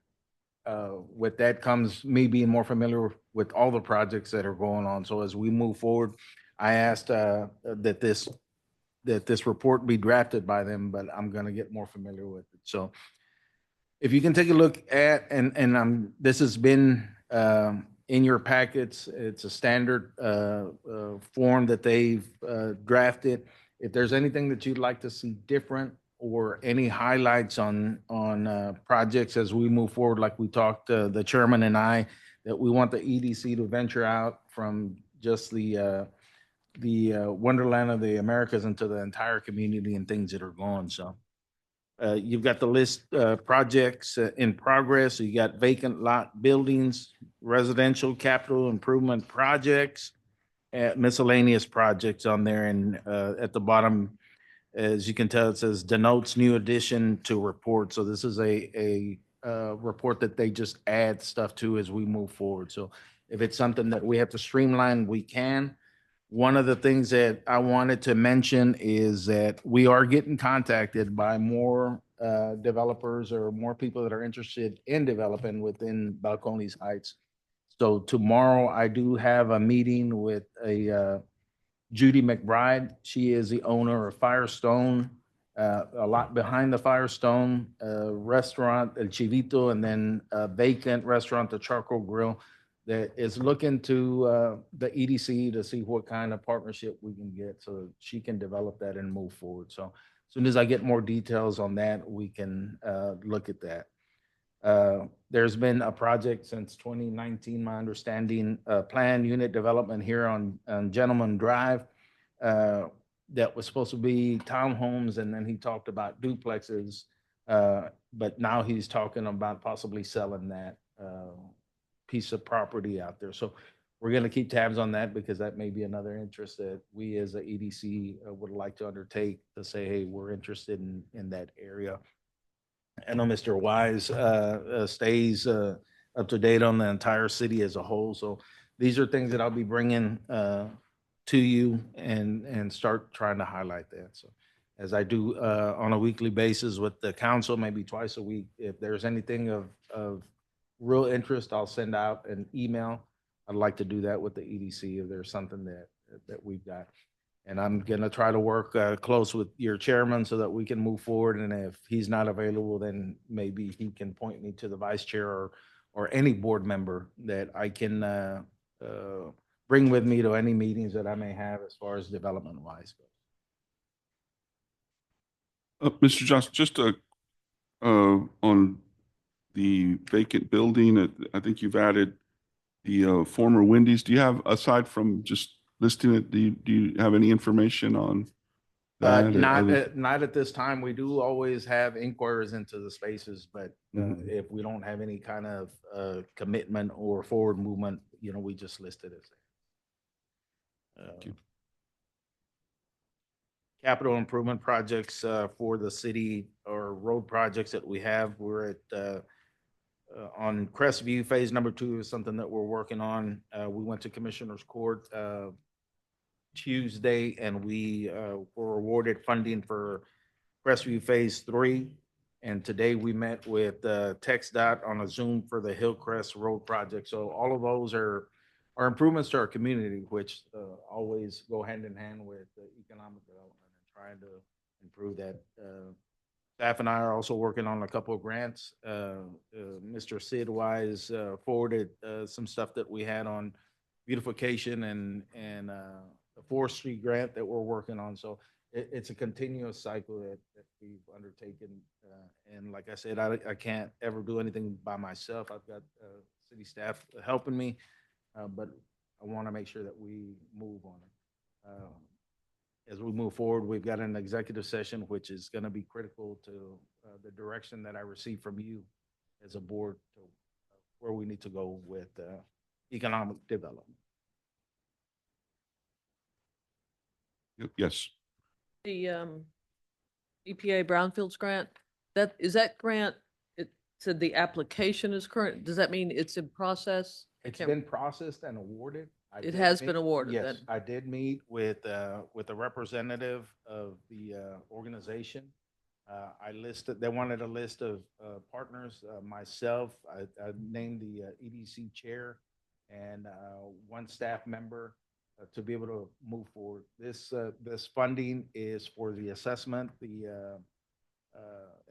Speaker 4: With that comes me being more familiar with all the projects that are going on. So as we move forward, I asked that this report be drafted by them, but I'm going to get more familiar with it. So if you can take a look at, and this has been in your packets, it's a standard form that they've drafted. If there's anything that you'd like to see different or any highlights on projects as we move forward, like we talked, the chairman and I, that we want the EDC to venture out from just the wonderland of the Americas into the entire community and things that are going. So you've got the list projects in progress. You got vacant lot buildings, residential capital improvement projects, miscellaneous projects on there. And at the bottom, as you can tell, it says denotes new addition to report. So this is a report that they just add stuff to as we move forward. So if it's something that we have to streamline, we can. One of the things that I wanted to mention is that we are getting contacted by more developers or more people that are interested in developing within Balcones Heights. So tomorrow I do have a meeting with Judy McBride. She is the owner of Firestone, a lot behind the Firestone restaurant, El Chivito, and then a vacant restaurant, the Charcoal Grill, that is looking to the EDC to see what kind of partnership we can get so she can develop that and move forward. So as soon as I get more details on that, we can look at that. There's been a project since 2019, my understanding, planned unit development here on Gentleman Drive that was supposed to be townhomes, and then he talked about duplexes, but now he's talking about possibly selling that piece of property out there. So we're going to keep tabs on that because that may be another interest that we as a EDC would like to undertake to say, hey, we're interested in that area. I know Mr. Wise stays up to date on the entire city as a whole. So these are things that I'll be bringing to you and start trying to highlight that. So as I do on a weekly basis with the council, maybe twice a week, if there's anything of real interest, I'll send out an email. I'd like to do that with the EDC if there's something that we've got. And I'm going to try to work close with your chairman so that we can move forward. And if he's not available, then maybe he can point me to the vice chair or any board member that I can bring with me to any meetings that I may have as far as development wise goes.
Speaker 1: Mr. Johnson, just on the vacant building, I think you've added the former Wendy's. Do you have, aside from just listing it, do you have any information on that?
Speaker 4: Not at this time. We do always have inquiries into the spaces, but if we don't have any kind of commitment or forward movement, we just listed as.
Speaker 1: Thank you.
Speaker 4: Capital improvement projects for the city or road projects that we have. We're at on Crestview Phase Number 2 is something that we're working on. We went to Commissioner's Court Tuesday, and we were awarded funding for Crestview Phase 3. And today we met with TxDOT on a Zoom for the Hillcrest Road project. So all of those are improvements to our community, which always go hand in hand with economic development and trying to improve that. Staff and I are also working on a couple of grants. Mr. Sid Wise forwarded some stuff that we had on beautification and the forestry grant that we're working on. So it's a continuous cycle that we've undertaken. And like I said, I can't ever do anything by myself. I've got city staff helping me, but I want to make sure that we move on it. As we move forward, we've got an executive session, which is going to be critical to the direction that I receive from you as a board to where we need to go with economic development.
Speaker 1: Yes.
Speaker 7: The EPA Brownfields grant, that grant, it said the application is current. Does that mean it's in process?
Speaker 4: It's been processed and awarded.
Speaker 7: It has been awarded
Speaker 4: Yes,
Speaker 7: then?
Speaker 4: I did meet with a representative of the organization. They wanted a list of partners, myself, I named the EDC chair and one staff member to be able to move forward. This funding is for the assessment, the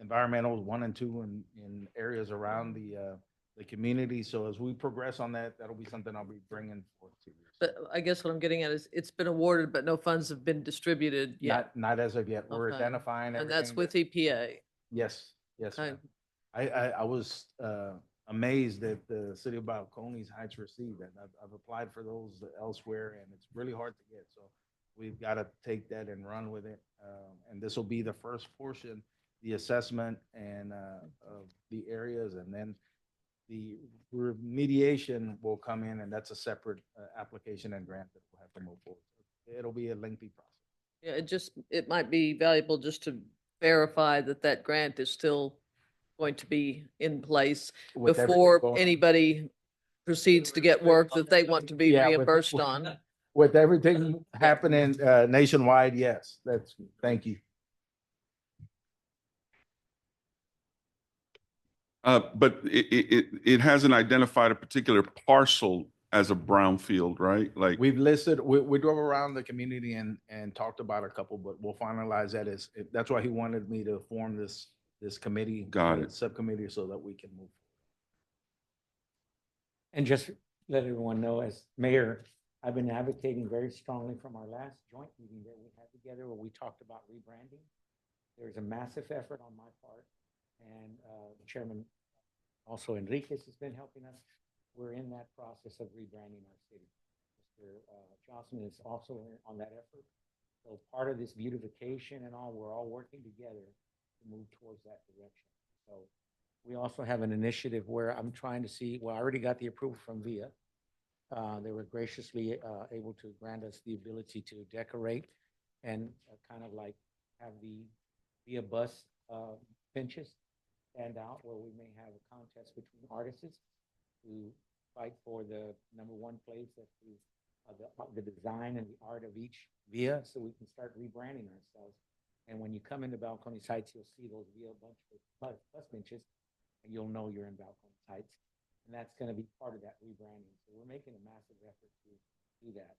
Speaker 4: environmental 1 and 2 in areas around the community. So as we progress on that, that'll be something I'll be bringing forth to you.
Speaker 7: But I guess what I'm getting at is it's been awarded, but no funds have been distributed yet.
Speaker 4: Not as of yet. We're
Speaker 7: Okay.
Speaker 4: identifying everything.
Speaker 7: And that's with EPA.
Speaker 4: Yes,
Speaker 7: Okay.
Speaker 4: ma'am. I was amazed that the city of Balcones Heights received that. I've applied for those elsewhere, and it's really hard to get. So we've got to take that and run with it. And this will be the first portion, the assessment and of the areas, and then the remediation will come in, and that's a separate application and grant that we'll have to move forward. It'll be a lengthy process.
Speaker 7: Yeah, it might be valuable just to verify that grant is still going to be in place
Speaker 4: With everything
Speaker 7: before
Speaker 4: going on.
Speaker 7: anybody proceeds to get work that they want to be
Speaker 4: Yeah, with-
Speaker 7: reimbursed on.
Speaker 4: With everything happening nationwide, yes, thank you.
Speaker 1: But it hasn't identified a particular parcel as a brownfield, right? Like,
Speaker 4: We've listed, we drove around the community and talked about a couple, but we'll finalize that that's why he wanted me to form this committee.
Speaker 1: Got it.
Speaker 4: Subcommittee so that we can move.
Speaker 3: And just let everyone know, as mayor, I've been advocating very strongly from our last joint meeting that we had together where we talked about rebranding. There's a massive effort on my part, and Chairman also Enriquez has been helping us. We're in that process of rebranding our city. Mr. Johnson is also on that effort. So part of this beautification and all, we're all working together to move towards that direction. So we also have an initiative where I'm trying to see, well, I already got the approval from VIA. They were graciously able to grant us the ability to decorate and kind of like have the VIA bus benches stand out, where we may have a contest between artists to fight for the #1 place at the design and the art of each VIA, so we can start rebranding ourselves. And when you come into Balcones Heights, you'll see those VIA bus benches, and you'll know you're in Balcones Heights. And that's going to be part of that rebranding. So we're making a massive effort to do that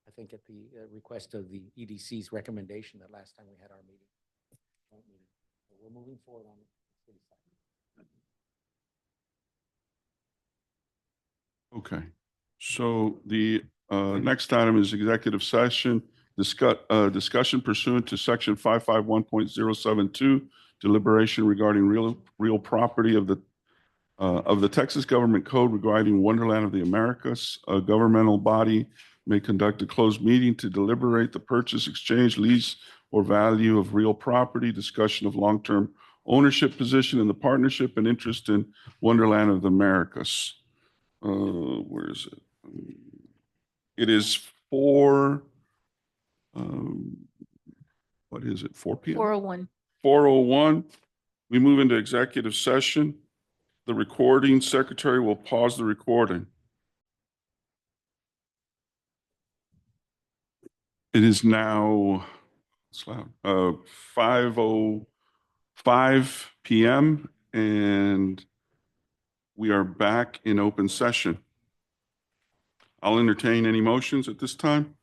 Speaker 3: I think at the request of the EDC's recommendation that last time we had our meeting. So we're moving forward on the city side.
Speaker 1: okay. So the next item is executive session, discussion pursuant to section 551.072, deliberation regarding real property of the Texas Government Code regarding Wonderland of the Americas. A governmental body may conduct a closed meeting to deliberate the purchase, exchange, lease, or value of real property, discussion of long-term ownership position in the partnership and interest in Wonderland of the Americas. Where is it? It is 4, what is it, 4 p.m.?
Speaker 2: 401.
Speaker 1: 4:01. We move into executive session. The recording secretary will pause the recording. It is now, it's loud, 5:05 p.m. and we are back in open session. I'll entertain any motions at this time.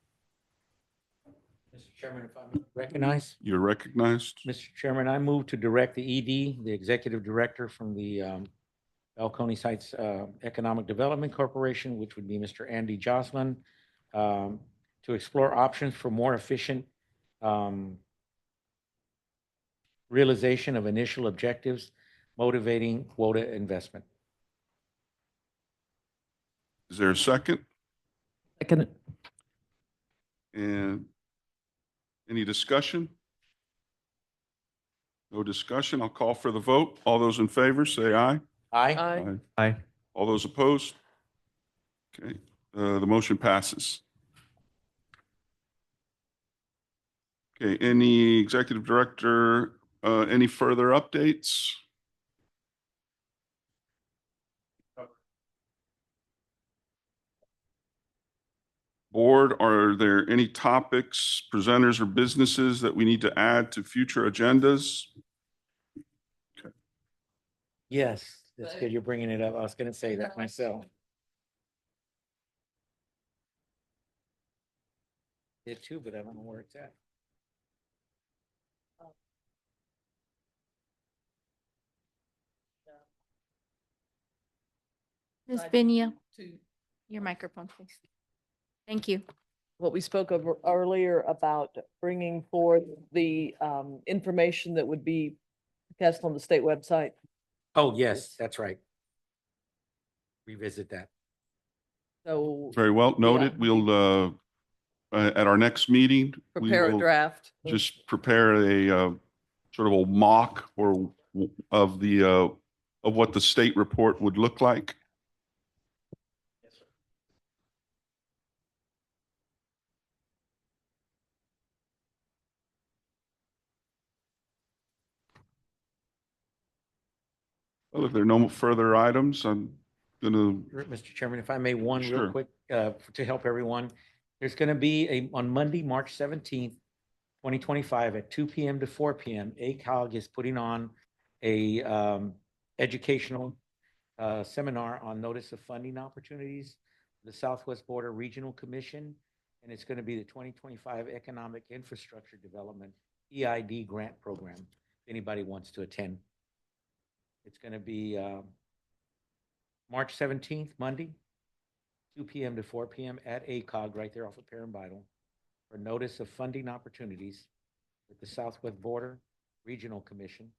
Speaker 3: Mr. Chairman, if I may recognize.
Speaker 1: You're recognized.
Speaker 3: Mr. Chairman, I move to direct the ED, the Executive Director from the Balcones Heights Economic Development Corporation, which would be Mr. Andy Joslin, to explore options for more efficient realization of initial objectives, motivating quota investment.
Speaker 1: Is there a second?
Speaker 7: Second.
Speaker 1: And any discussion? No discussion. I'll call for the vote. All those in favor, say aye.
Speaker 3: Aye.
Speaker 7: Aye.
Speaker 10: Aye.
Speaker 1: All those opposed? Okay, the motion passes. Okay, any executive director, any further updates? Board, are there any topics, presenters, or businesses that we need to add to future agendas?
Speaker 3: Yes, that's good. You're bringing it up. I was going to say that myself. Did too, but I don't know where it's at.
Speaker 2: Ms. Benia, your microphone, please. Thank you.
Speaker 7: What we spoke of earlier about bringing forth the information that would be cast on the state website.
Speaker 3: Oh, yes, that's right. Revisit that.
Speaker 7: So
Speaker 1: Very well noted. We'll, at our next meeting, we
Speaker 7: prepare a
Speaker 1: will
Speaker 7: draft.
Speaker 1: just prepare a sort of a mock or of the of what the state report would look like. Well, if there are no further items, I'm gonna,
Speaker 3: Mr. Chairman, if I may, one
Speaker 1: Sure.
Speaker 3: real quick, to help everyone. There's going to be on Monday, March 17th, 2025 at 2 p.m. to 4 p.m. ACOG is putting on a educational seminar on notice of funding opportunities, the Southwest Border Regional Commission, and it's going to be the 2025 Economic Infrastructure Development EID grant program. If anybody wants to attend. It's going to be March 17th, Monday, 2 p.m. to 4 p.m. at ACOG, right there off of Perrin Vital, for notice of funding opportunities with the Southwest Border Regional Commission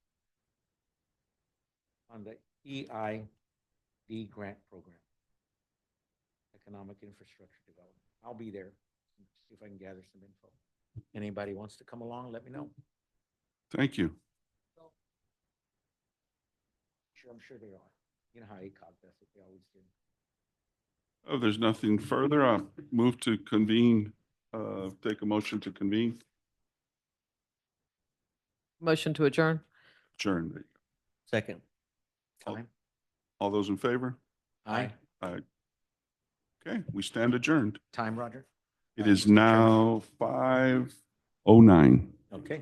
Speaker 3: on the EID grant program, Economic Infrastructure Development. I'll be there. See if I can gather some info. Anybody wants to come along, let me know.
Speaker 1: thank you.
Speaker 3: I'm sure they are. You know how ACOG does it. They always do.
Speaker 1: Oh, there's nothing further. I'll move to convene, take a motion to convene.
Speaker 7: Motion to adjourn.
Speaker 1: Adjourn.
Speaker 10: Second.
Speaker 3: Time.
Speaker 1: All those in favor?
Speaker 3: Aye.
Speaker 1: Aye. Okay, we stand adjourned.
Speaker 3: Time, Roger?
Speaker 1: It is now 5:09.
Speaker 3: Okay.